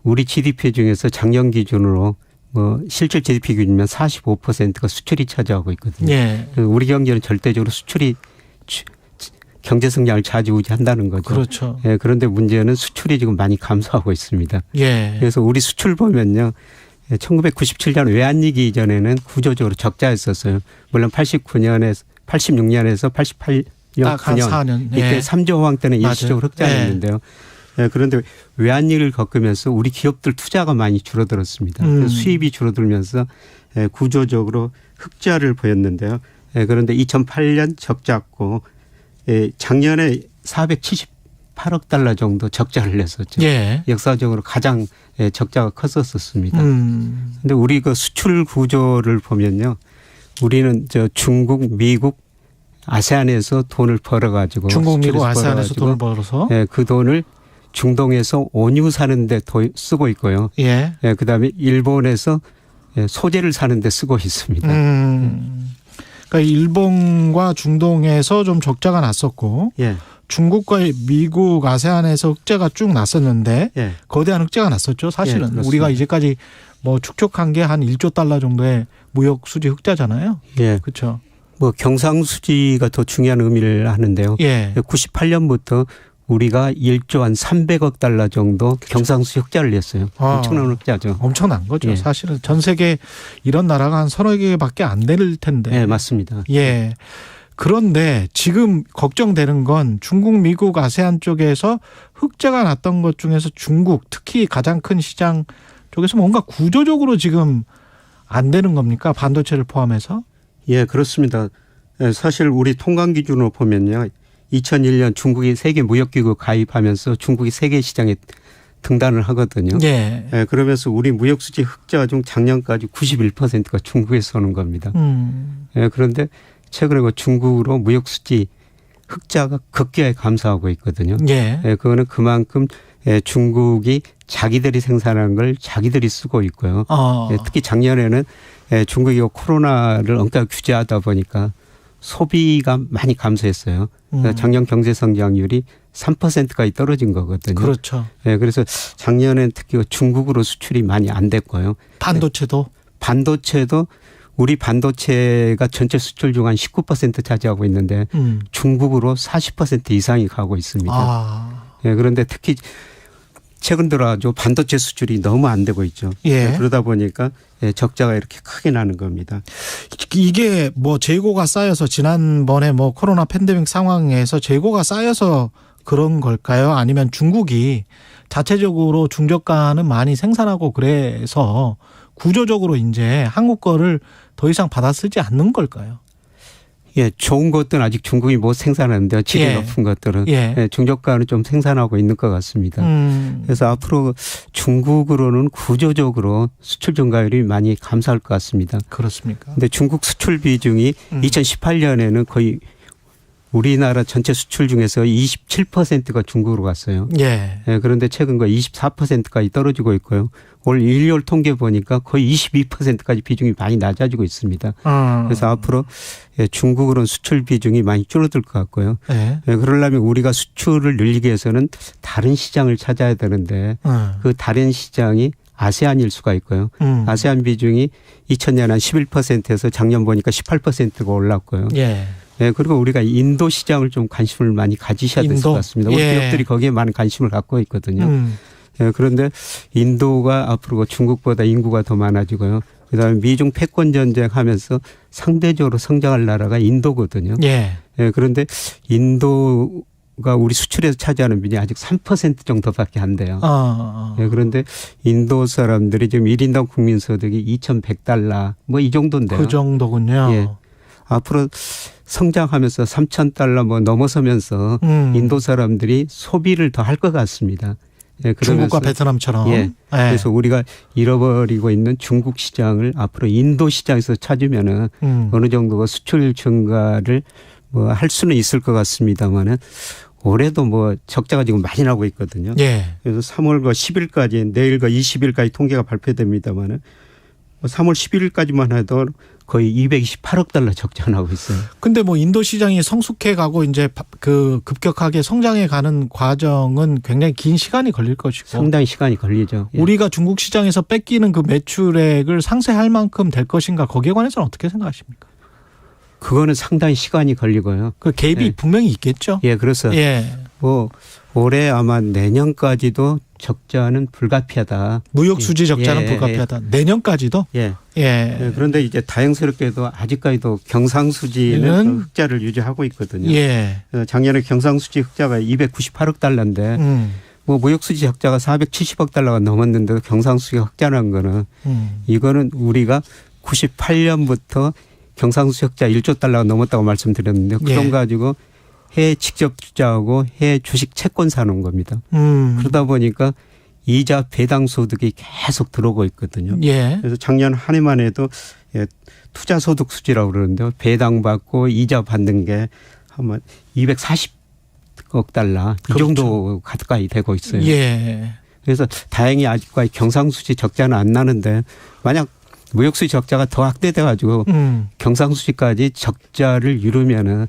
우리 GDP 중에서 작년 기준으로 뭐 실질 GDP 기준이면 45%가 수출이 차지하고 있거든요. 우리 경제는 절대적으로 수출이 경제 성장을 좌지우지한다는 거죠. 그렇죠. 그런데 문제는 수출이 지금 많이 감소하고 있습니다. 그래서 우리 수출 보면요. 1997년 외환위기 이전에는 구조적으로 적자였었어요. 물론 86년에서 88년, 9년 이때 3조 원 때는 일시적으로 흑자였는데요. 그런데 외환위기를 겪으면서 우리 기업들 투자가 많이 줄어들었습니다. 수입이 줄어들면서 구조적으로 흑자를 보였는데요. 그런데 2008년 적자고 작년에 478억 달러 정도 적자를 냈었죠. 역사적으로 가장 적자가 컸었습니다. 그런데 우리 그 수출 구조를 보면요. 우리는 중국, 미국, 아세안에서 돈을 벌어가지고 중국, 미국, 아세안에서 돈을 벌어서 그 돈을 중동에서 원유 사는 데 쓰고 있고요. 그다음에 일본에서 소재를 사는 데 쓰고 있습니다. 그러니까 일본과 중동에서 좀 적자가 났었고 중국과 미국, 아세안에서 흑자가 쭉 났었는데 거대한 흑자가 났었죠. 사실은 우리가 이제까지 뭐 축적한 게 한 1조 달러 정도의 무역 수지 흑자잖아요. 그렇죠. 뭐 경상수지가 더 중요한 의미를 하는데요. 98년부터 우리가 1조 한 300억 달러 정도 경상수지 흑자를 냈어요. 엄청난 흑자죠. 엄청난 거죠. 예. 사실은 전 세계 이런 나라가 한 서너 개밖에 안 될 텐데. 네, 맞습니다. 예. 그런데 지금 걱정되는 건 중국, 미국, 아세안 쪽에서 흑자가 났던 것 중에서 중국, 특히 가장 큰 시장 쪽에서 뭔가 구조적으로 지금 안 되는 겁니까? 반도체를 포함해서? 예, 그렇습니다. 사실 우리 통관 기준으로 보면요. 2001년 중국이 세계무역기구 가입하면서 중국이 세계 시장에 등단을 하거든요. 예. 예, 그러면서 우리 무역수지 흑자 중 작년까지 91%가 중국에서 오는 겁니다. 예, 그런데 최근에 중국으로 무역수지 흑자가 급격하게 감소하고 있거든요. 예. 예, 그거는 그만큼 중국이 자기들이 생산하는 걸 자기들이 쓰고 있고요. 예, 특히 작년에는 중국이 코로나를 엄격하게 규제하다 보니까 소비가 많이 감소했어요. 작년 경제 성장률이 3%까지 떨어진 거거든요. 그렇죠. 예, 그래서 작년엔 특히 중국으로 수출이 많이 안 됐고요. 반도체도? 반도체도 우리 반도체가 전체 수출 중 한 19% 차지하고 있는데 중국으로 40% 이상이 가고 있습니다. 예, 그런데 특히 최근 들어 반도체 수출이 너무 안 되고 있죠. 예. 그러다 보니까 적자가 이렇게 크게 나는 겁니다. 이게 뭐 재고가 쌓여서 지난번에 뭐 코로나 팬데믹 상황에서 재고가 쌓여서 그런 걸까요? 아니면 중국이 자체적으로 중저가는 많이 생산하고 그래서 구조적으로 이제 한국 거를 더 이상 받아 쓰지 않는 걸까요? 예, 좋은 것들은 아직 중국이 못 생산하는데요. 질이 예. 높은 것들은. 예. 예, 중저가는 좀 생산하고 있는 것 같습니다. 그래서 앞으로 중국으로는 구조적으로 수출 증가율이 많이 감소할 것 같습니다. 그렇습니까? 그런데 중국 수출 비중이 2018년에는 거의 우리나라 전체 수출 중에서 27%가 중국으로 갔어요. 예. 예, 그런데 최근 거 24%까지 떨어지고 있고요. 올 1월 통계 보니까 거의 22%까지 비중이 많이 낮아지고 있습니다. 그래서 앞으로 중국으로는 수출 비중이 많이 줄어들 것 같고요. 예. 그러려면 우리가 수출을 늘리기 위해서는 다른 시장을 찾아야 되는데 그 다른 시장이 아세안일 수가 있고요. 아세안 비중이 2000년 한 11%에서 작년 보니까 18%가 올랐고요. 예. 네, 그리고 우리가 인도 시장을 좀 관심을 많이 가지셔야 될 것 같습니다. 우리 예. 기업들이 거기에 많은 관심을 갖고 있거든요. 네, 그런데 인도가 앞으로 중국보다 인구가 더 많아지고요. 그다음에 미중 패권 전쟁 하면서 상대적으로 성장할 나라가 인도거든요. 예. 네, 그런데 인도가 우리 수출에서 차지하는 비중이 아직 3% 정도밖에 안 돼요. 네, 그런데 인도 사람들이 지금 1인당 국민소득이 2,100달러 뭐 이 정도인데요. 그 정도군요. 예. 앞으로 성장하면서 3,000달러 뭐 넘어서면서 인도 사람들이 소비를 더 할 것 같습니다. 예, 중국과 베트남처럼. 예. 예. 그래서 우리가 잃어버리고 있는 중국 시장을 앞으로 인도 시장에서 찾으면은 어느 정도가 수출 증가를 뭐 할 수는 있을 것 같습니다만은 올해도 뭐 적자가 지금 많이 나고 있거든요. 예. 그래서 3월과 10일까지 내일과 20일까지 통계가 발표됩니다만은 3월 11일까지만 해도 거의 228억 달러 적자 나고 있어요. 근데 뭐 인도 시장이 성숙해 가고 이제 그 급격하게 성장해 가는 과정은 굉장히 긴 시간이 걸릴 것이고 상당히 시간이 걸리죠. 예. 우리가 중국 시장에서 뺏기는 그 매출액을 상쇄할 만큼 될 것인가 거기에 관해서는 어떻게 생각하십니까? 그거는 상당히 시간이 걸리고요. 그 갭이 예. 분명히 있겠죠. 예, 그래서 예. 뭐 올해 아마 내년까지도 적자는 불가피하다. 무역 수지 적자는 예, 불가피하다. 내년까지도? 예. 예. 예. 그런데 이제 다행스럽게도 아직까지도 경상수지는 그 흑자를 유지하고 있거든요. 예. 작년에 경상수지 흑자가 298억 달러인데 뭐 무역수지 적자가 470억 달러가 넘었는데 경상수지가 흑자난 거는 이거는 우리가 98년부터 경상수지 흑자 1조 달러가 넘었다고 말씀드렸는데 그 돈 가지고 해외 직접 투자하고 해외 주식 채권 사놓은 겁니다. 그러다 보니까 이자 배당 소득이 계속 들어오고 있거든요. 예. 그래서 작년 한 해만 해도 투자 소득 수지라고 그러는데요. 배당 받고 이자 받는 게 아마 240억 달러 이 정도 가까이 되고 있어요. 예. 그래서 다행히 아직까지 경상수지 적자는 안 나는데 만약 무역수지 적자가 더 확대돼가지고 경상수지까지 적자를 이루면은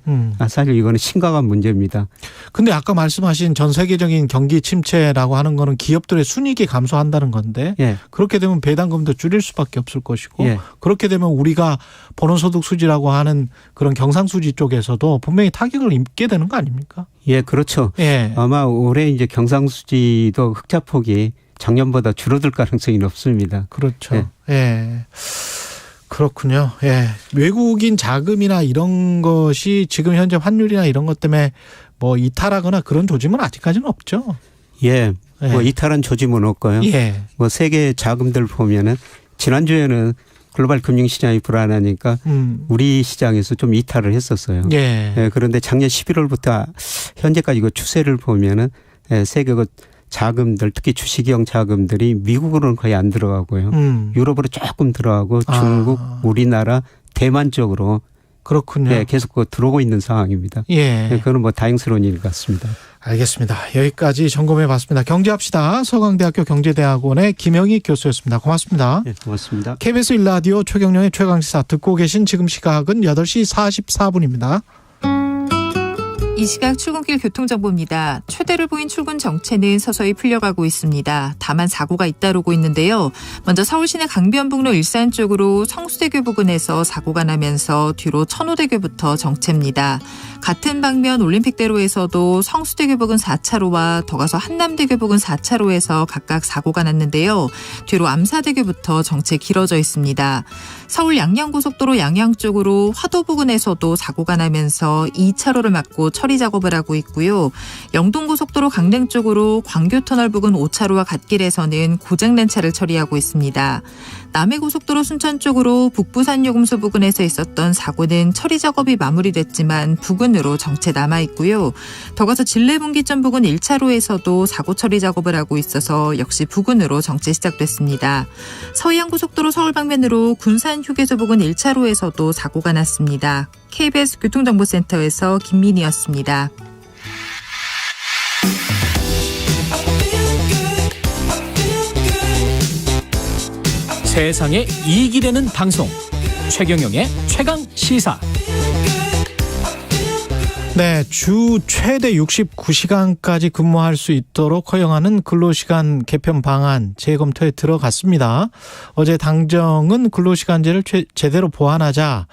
사실 이거는 심각한 문제입니다. 근데 아까 말씀하신 전 세계적인 경기 침체라고 하는 거는 기업들의 순이익이 감소한다는 건데 예. 그렇게 되면 배당금도 줄일 수밖에 없을 것이고 예. 그렇게 되면 우리가 본원소득 수지라고 하는 그런 경상수지 쪽에서도 분명히 타격을 입게 되는 거 아닙니까? 예, 그렇죠. 예. 아마 올해 이제 경상수지도 흑자폭이 작년보다 줄어들 가능성이 높습니다. 그렇죠. 예. 예. 그렇군요. 예. 외국인 자금이나 이런 것이 지금 현재 환율이나 이런 것 때문에 뭐 이탈하거나 그런 조짐은 아직까지는 없죠. 예. 예. 뭐 이탈한 조짐은 없고요. 예. 뭐 세계 자금들 보면은 지난주에는 글로벌 금융시장이 불안하니까 우리 시장에서 좀 이탈을 했었어요. 예. 예. 그런데 작년 11월부터 현재까지 그 추세를 보면은 세계 그 자금들 특히 주식형 자금들이 미국으로는 거의 안 들어가고요. 유럽으로 조금 들어가고 중국, 우리나라, 대만 쪽으로 그렇군요. 네, 계속 들어오고 있는 상황입니다. 예. 그거는 뭐 다행스러운 일 같습니다. 알겠습니다. 여기까지 점검해 봤습니다. 경제합시다. 서강대학교 경제대학원의 김영희 교수였습니다. 고맙습니다. 네, 고맙습니다. KBS 1라디오 최경영의 최강시사 듣고 계신 지금 시각은 8시 44분입니다. 이 시각 출근길 교통정보입니다. 최대를 보인 출근 정체는 서서히 풀려가고 있습니다. 다만 사고가 잇따르고 있는데요. 먼저 서울시내 강변북로 일산 쪽으로 성수대교 부근에서 사고가 나면서 뒤로 천호대교부터 정체입니다. 같은 방면 올림픽대로에서도 성수대교 부근 4차로와 더 가서 한남대교 부근 4차로에서 각각 사고가 났는데요. 뒤로 암사대교부터 정체 길어져 있습니다. 서울 양양고속도로 양양 쪽으로 화도 부근에서도 사고가 나면서 2차로를 막고 처리 작업을 하고 있고요. 영동고속도로 강릉 쪽으로 광교터널 부근 5차로와 갓길에서는 고장난 차를 처리하고 있습니다. 남해고속도로 순천 쪽으로 북부산 요금소 부근에서 있었던 사고는 처리 작업이 마무리됐지만 부근으로 정체 남아있고요. 더 가서 진례분기점 부근 1차로에서도 사고 처리 작업을 하고 있어서 역시 부근으로 정체 시작됐습니다. 서해안고속도로 서울 방면으로 군산 휴게소 부근 1차로에서도 사고가 났습니다. KBS 교통정보센터에서 김민희였습니다. 세상에 이익이 되는 방송 최경영의 최강시사. 네, 주 최대 69시간까지 근무할 수 있도록 허용하는 근로시간 개편 방안 재검토에 들어갔습니다. 어제 당정은 근로시간제를 제대로 보완하자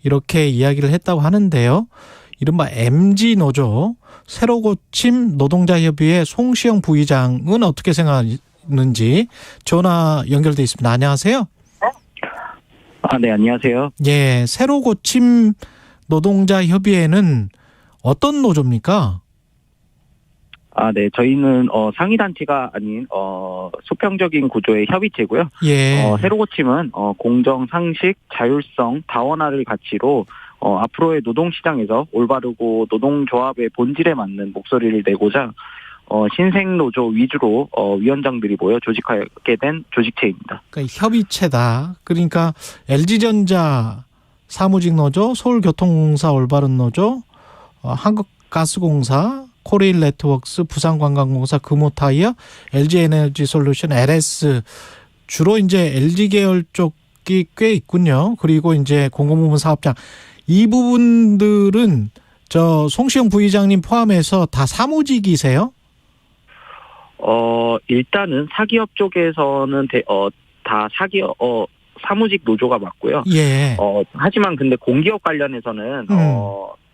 이렇게 이야기를 했다고 하는데요. 이른바 MG노조 새로 고침 노동자협의회 송시영 부의장은 어떻게 생각하는지 전화 연결돼 있습니다. 안녕하세요. 네, 안녕하세요. 예, 새로 고침 노동자협의회는 어떤 노조입니까? 네, 저희는 상위단체가 아닌 수평적인 구조의 협의체고요. 예. 새로 고침은 공정, 상식, 자율성, 다원화를 가치로 앞으로의 노동시장에서 올바르고 노동조합의 본질에 맞는 목소리를 내고자 신생노조 위주로 위원장들이 모여 조직하게 된 조직체입니다. 그러니까 협의체다. 그러니까 LG전자 사무직노조, 서울교통공사 올바른노조, 한국가스공사, 코레일네트워크스, 부산관광공사, 금호타이어, LG에너지솔루션, LS 주로 이제 LG 계열 쪽이 꽤 있군요. 그리고 이제 공공부문 사업장 이 부분들은 저 송시영 부의장님 포함해서 다 사무직이세요? 일단은 사기업 쪽에서는 다 사무직 노조가 맞고요. 예. 하지만 근데 공기업 관련해서는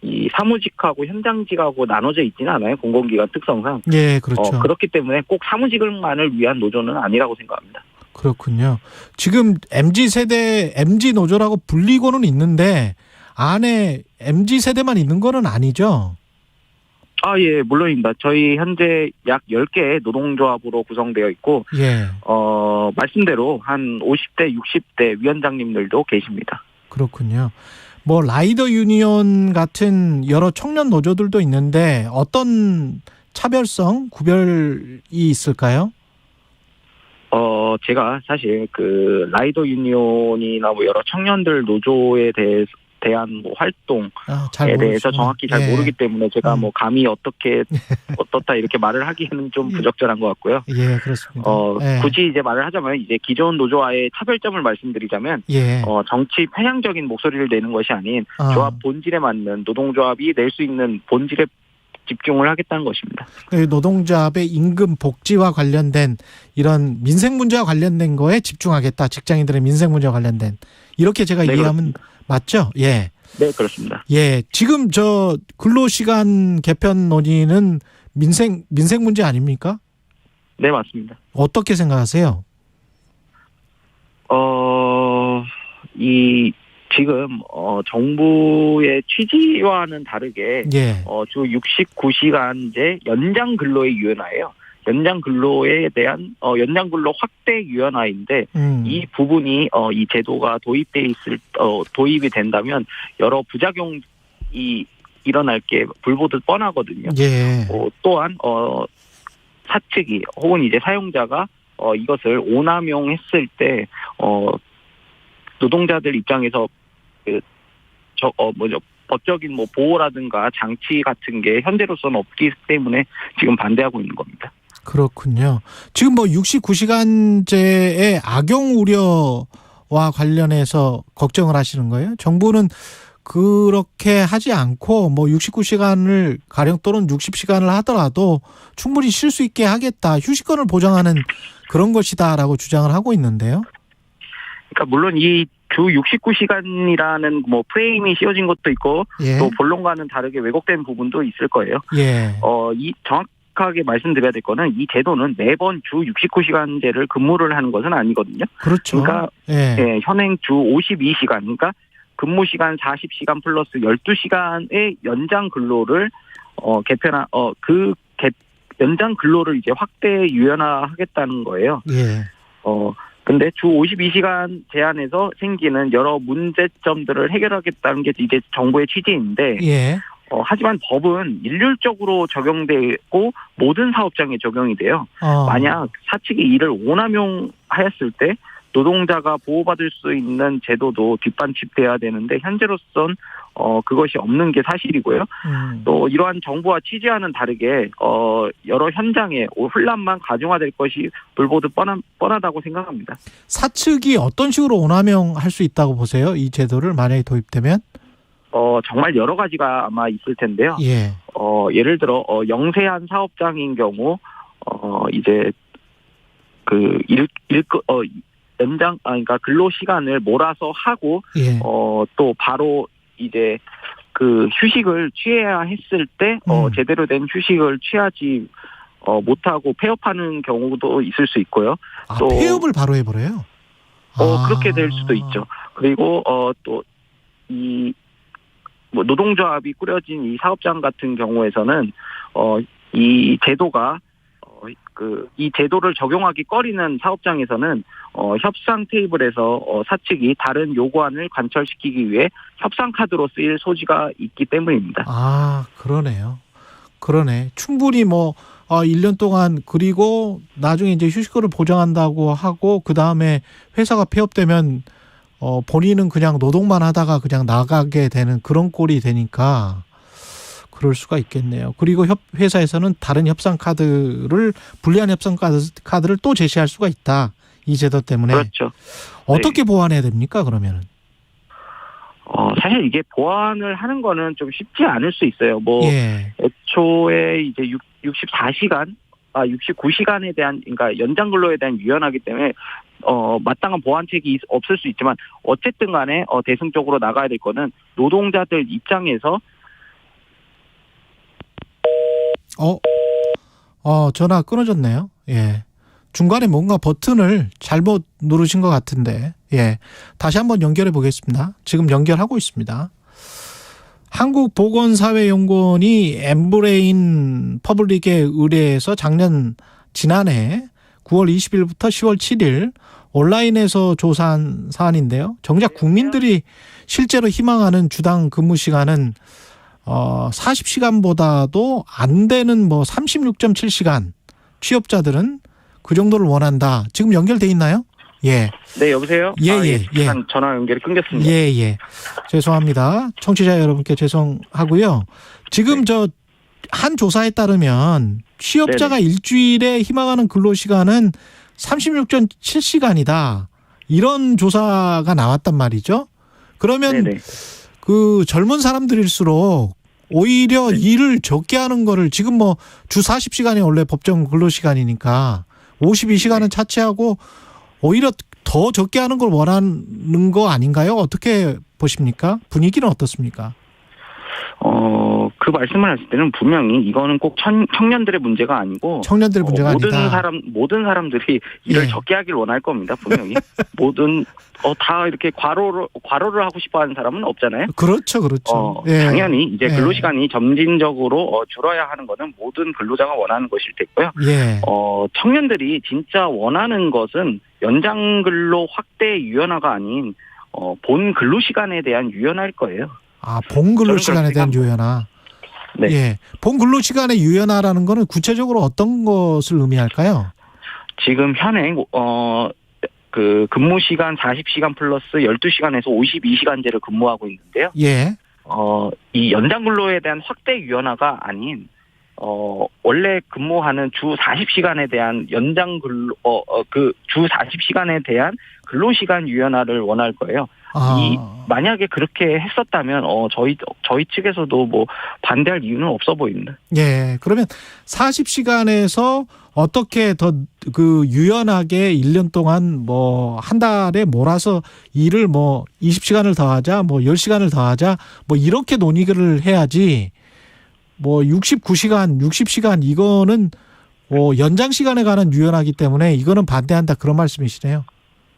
이 사무직하고 현장직하고 나눠져 있지는 않아요. 공공기관 특성상. 예, 그렇죠. 그렇기 때문에 꼭 사무직만을 위한 노조는 아니라고 생각합니다. 그렇군요. 지금 MZ세대, MZ노조라고 불리고는 있는데 안에 MZ세대만 있는 거는 아니죠? 예, 물론입니다. 저희 현재 약 10개의 노동조합으로 구성되어 있고, 예. 말씀대로 한 50대, 60대 위원장님들도 계십니다. 그렇군요. 뭐 라이더 유니온 같은 여러 청년 노조들도 있는데 어떤 차별성, 구별이 있을까요? 제가 사실 그 라이더 유니온이나 뭐 여러 청년들 노조에 대한 뭐 활동에 잘 대해서 정확히 잘 예. 모르기 때문에 제가 뭐 감히 어떻다 이렇게 말을 하기에는 좀 부적절한 것 같고요. 예, 그렇습니다. 예. 굳이 이제 말을 하자면 이제 기존 노조와의 차별점을 말씀드리자면 예. 정치 편향적인 목소리를 내는 것이 아닌 조합 본질에 맞는 노동조합이 낼 수 있는 본질에 집중을 하겠다는 것입니다. 노동조합의 임금 복지와 관련된 이런 민생 문제와 관련된 거에 집중하겠다. 직장인들의 민생 문제와 관련된 이렇게 제가 네, 이해하면 맞죠? 예. 네, 그렇습니다. 예. 지금 저 근로시간 개편 논의는 민생 문제 아닙니까? 네, 맞습니다. 어떻게 생각하세요? 지금 정부의 취지와는 다르게 예. 주 69시간제 연장 근로의 유연화예요. 연장 근로에 대한 연장 근로 확대 유연화인데 이 부분이 이 제도가 도입이 된다면 여러 부작용이 일어날 게 불보듯 뻔하거든요. 예. 또한 사측이 혹은 이제 사용자가 이것을 오남용했을 때 노동자들 입장에서 법적인 뭐 보호라든가 장치 같은 게 현재로서는 없기 때문에 지금 반대하고 있는 겁니다. 그렇군요. 지금 뭐 69시간제의 악용 우려와 관련해서 걱정을 하시는 거예요? 정부는 그렇게 하지 않고 뭐 69시간을 가령 또는 60시간을 하더라도 충분히 쉴 수 있게 하겠다. 휴식권을 보장하는 그런 것이다라고 주장을 하고 있는데요. 그러니까 물론 이 주 69시간이라는 뭐 프레임이 씌워진 것도 있고 예. 또 본론과는 다르게 왜곡된 부분도 있을 거예요. 예. 이 정확하게 말씀드려야 될 거는 이 제도는 매번 주 69시간제를 근무를 하는 것은 아니거든요. 그렇죠. 그러니까 예. 현행 주 52시간 그러니까 근무 시간 40시간 플러스 12시간의 연장 근로를 연장 근로를 이제 확대 유연화하겠다는 거예요. 예. 근데 주 52시간 제한에서 생기는 여러 문제점들을 해결하겠다는 게 이제 정부의 취지인데, 예. 하지만 법은 일률적으로 적용되고 모든 사업장에 적용이 돼요. 만약 사측이 이를 오남용하였을 때 노동자가 보호받을 수 있는 제도도 뒷받침돼야 되는데 현재로선 그것이 없는 게 사실이고요. 또 이러한 정부와 취지와는 다르게 여러 현장에 혼란만 가중화될 것이 불보듯 뻔하다고 생각합니다. 사측이 어떤 식으로 오남용할 수 있다고 보세요? 이 제도를 만약에 도입되면? 정말 여러 가지가 아마 있을 텐데요. 예. 예를 들어 영세한 사업장인 경우 이제 그러니까 근로 시간을 몰아서 하고 예. 또 바로 이제 그 휴식을 취해야 했을 때 제대로 된 휴식을 취하지 못하고 폐업하는 경우도 있을 수 있고요. 또 폐업을 바로 해버려요? 그렇게 될 수도 있죠. 그리고 또 이 뭐 노동조합이 꾸려진 이 사업장 같은 경우에서는 이 제도가 이 제도를 적용하기 꺼리는 사업장에서는 협상 테이블에서 사측이 다른 요구안을 관철시키기 위해 협상 카드로 쓰일 소지가 있기 때문입니다. 그러네요. 그러네. 충분히 1년 동안 그리고 나중에 이제 휴식을 보장한다고 하고 그 다음에 회사가 폐업되면 본인은 그냥 노동만 하다가 그냥 나가게 되는 그런 꼴이 되니까 그럴 수가 있겠네요. 그리고 회사에서는 다른 협상 카드를 불리한 협상 카드를 또 제시할 수가 있다. 이 제도 때문에. 그렇죠. 어떻게 보완해야 됩니까? 그러면은. 사실 이게 보완을 하는 거는 좀 쉽지 않을 수 있어요. 예. 애초에 이제 69시간에 대한 그러니까 연장 근로에 대한 유연하기 때문에 마땅한 보완책이 없을 수 있지만 어쨌든 간에 대승적으로 나가야 될 거는 노동자들 입장에서 전화 끊어졌네요. 예. 중간에 뭔가 버튼을 잘못 누르신 것 같은데, 예. 다시 한번 연결해 보겠습니다. 지금 연결하고 있습니다. 한국보건사회연구원이 엠브레인 퍼블릭에 의뢰해서 지난해 9월 20일부터 10월 7일 온라인에서 조사한 사안인데요. 정작 국민들이 실제로 희망하는 주당 근무 시간은 40시간보다도 안 되는 36.7시간 취업자들은 그 정도를 원한다. 지금 연결돼 있나요? 예. 네, 여보세요? 잠깐 전화 연결이 끊겼습니다. 예. 죄송합니다. 청취자 여러분께 죄송하고요. 지금 한 조사에 따르면 취업자가 일주일에 희망하는 근로시간은 36.7시간이다. 이런 조사가 나왔단 말이죠. 그러면 그 젊은 사람들일수록 오히려 일을 적게 하는 거를 지금 뭐 주 40시간이 원래 법정 근로시간이니까 52시간은 차치하고 오히려 더 적게 하는 걸 원하는 거 아닌가요? 어떻게 보십니까? 분위기는 어떻습니까? 그 말씀을 하실 때는 분명히 이거는 꼭 청년들의 문제가 아니고 청년들의 문제가 아니다. 모든 사람들이 일을 적게 하길 원할 겁니다. 분명히 모든 다 이렇게 과로를 하고 싶어하는 사람은 없잖아요. 그렇죠. 당연히 이제 근로시간이 점진적으로 줄어야 하는 것은 모든 근로자가 원하는 것일 테고요. 청년들이 진짜 원하는 것은 연장 근로 확대 유연화가 아닌 본 근로시간에 대한 유연화일 거예요. 본 근로시간에 대한 유연화. 네. 예. 본 근로시간의 유연화라는 거는 구체적으로 어떤 것을 의미할까요? 지금 현행 그 근무 시간 40시간 플러스 12시간에서 52시간제를 근무하고 있는데요. 이 연장 근로에 대한 확대 유연화가 아닌 원래 근무하는 주 40시간에 대한 연장 근로 주 40시간에 대한 근로시간 유연화를 원할 거예요. 만약에 그렇게 했었다면 저희 측에서도 뭐 반대할 이유는 없어 보입니다. 예. 그러면 40시간에서 어떻게 더 그 유연하게 1년 동안 뭐 한 달에 몰아서 일을 뭐 20시간을 더 하자, 뭐 10시간을 더 하자, 뭐 이렇게 논의를 해야지. 뭐 69시간, 60시간 이거는 연장 시간에 관한 유연하기 때문에 이거는 반대한다 그런 말씀이시네요.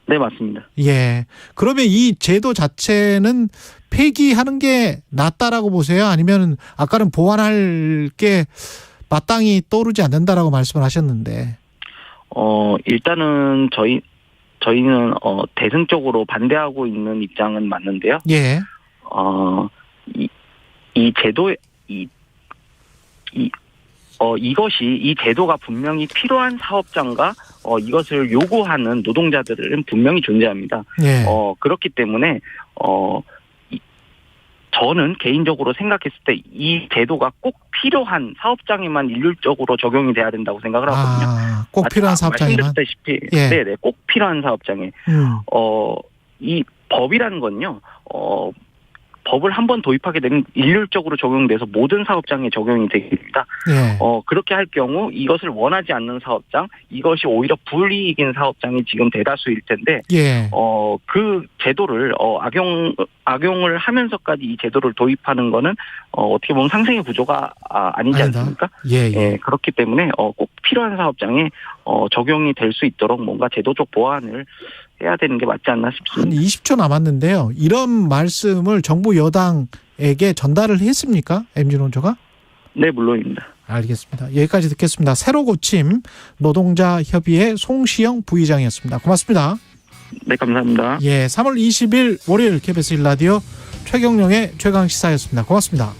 네, 맞습니다. 예. 그러면 이 제도 자체는 폐기하는 게 낫다라고 보세요? 아니면 아까는 보완할 게 마땅히 떠오르지 않는다라고 말씀을 하셨는데. 일단은 저희는 대승적으로 반대하고 있는 입장은 맞는데요. 예. 이 제도가 분명히 필요한 사업장과 이것을 요구하는 노동자들은 분명히 존재합니다. 그렇기 때문에 저는 개인적으로 생각했을 때 이 제도가 꼭 필요한 사업장에만 일률적으로 적용이 돼야 된다고 생각을 하거든요. 꼭 필요한 사업장에만? 말씀드렸다시피 네네, 꼭 필요한 사업장에. 이 법이라는 건요. 법을 한번 도입하게 되면 일률적으로 적용돼서 모든 사업장에 적용이 되게 됩니다. 그렇게 할 경우 이것을 원하지 않는 사업장, 이것이 오히려 불이익인 사업장이 지금 대다수일 텐데, 그 제도를 악용을 하면서까지 이 제도를 도입하는 거는 어떻게 보면 상생의 구조가 아니지 않습니까? 그렇기 때문에 꼭 필요한 사업장에 적용이 될 수 있도록 뭔가 제도적 보완을 해야 되는 게 맞지 않나 싶습니다. 한 20초 남았는데요. 이런 말씀을 정부 여당에게 전달을 했습니까? MG노조가? 네, 물론입니다. 알겠습니다. 여기까지 듣겠습니다. 새로고침 노동자협의회 송시영 부의장이었습니다. 고맙습니다. 네, 감사합니다. 3월 20일 월요일 KBS 1라디오 최경영의 최강시사였습니다. 고맙습니다.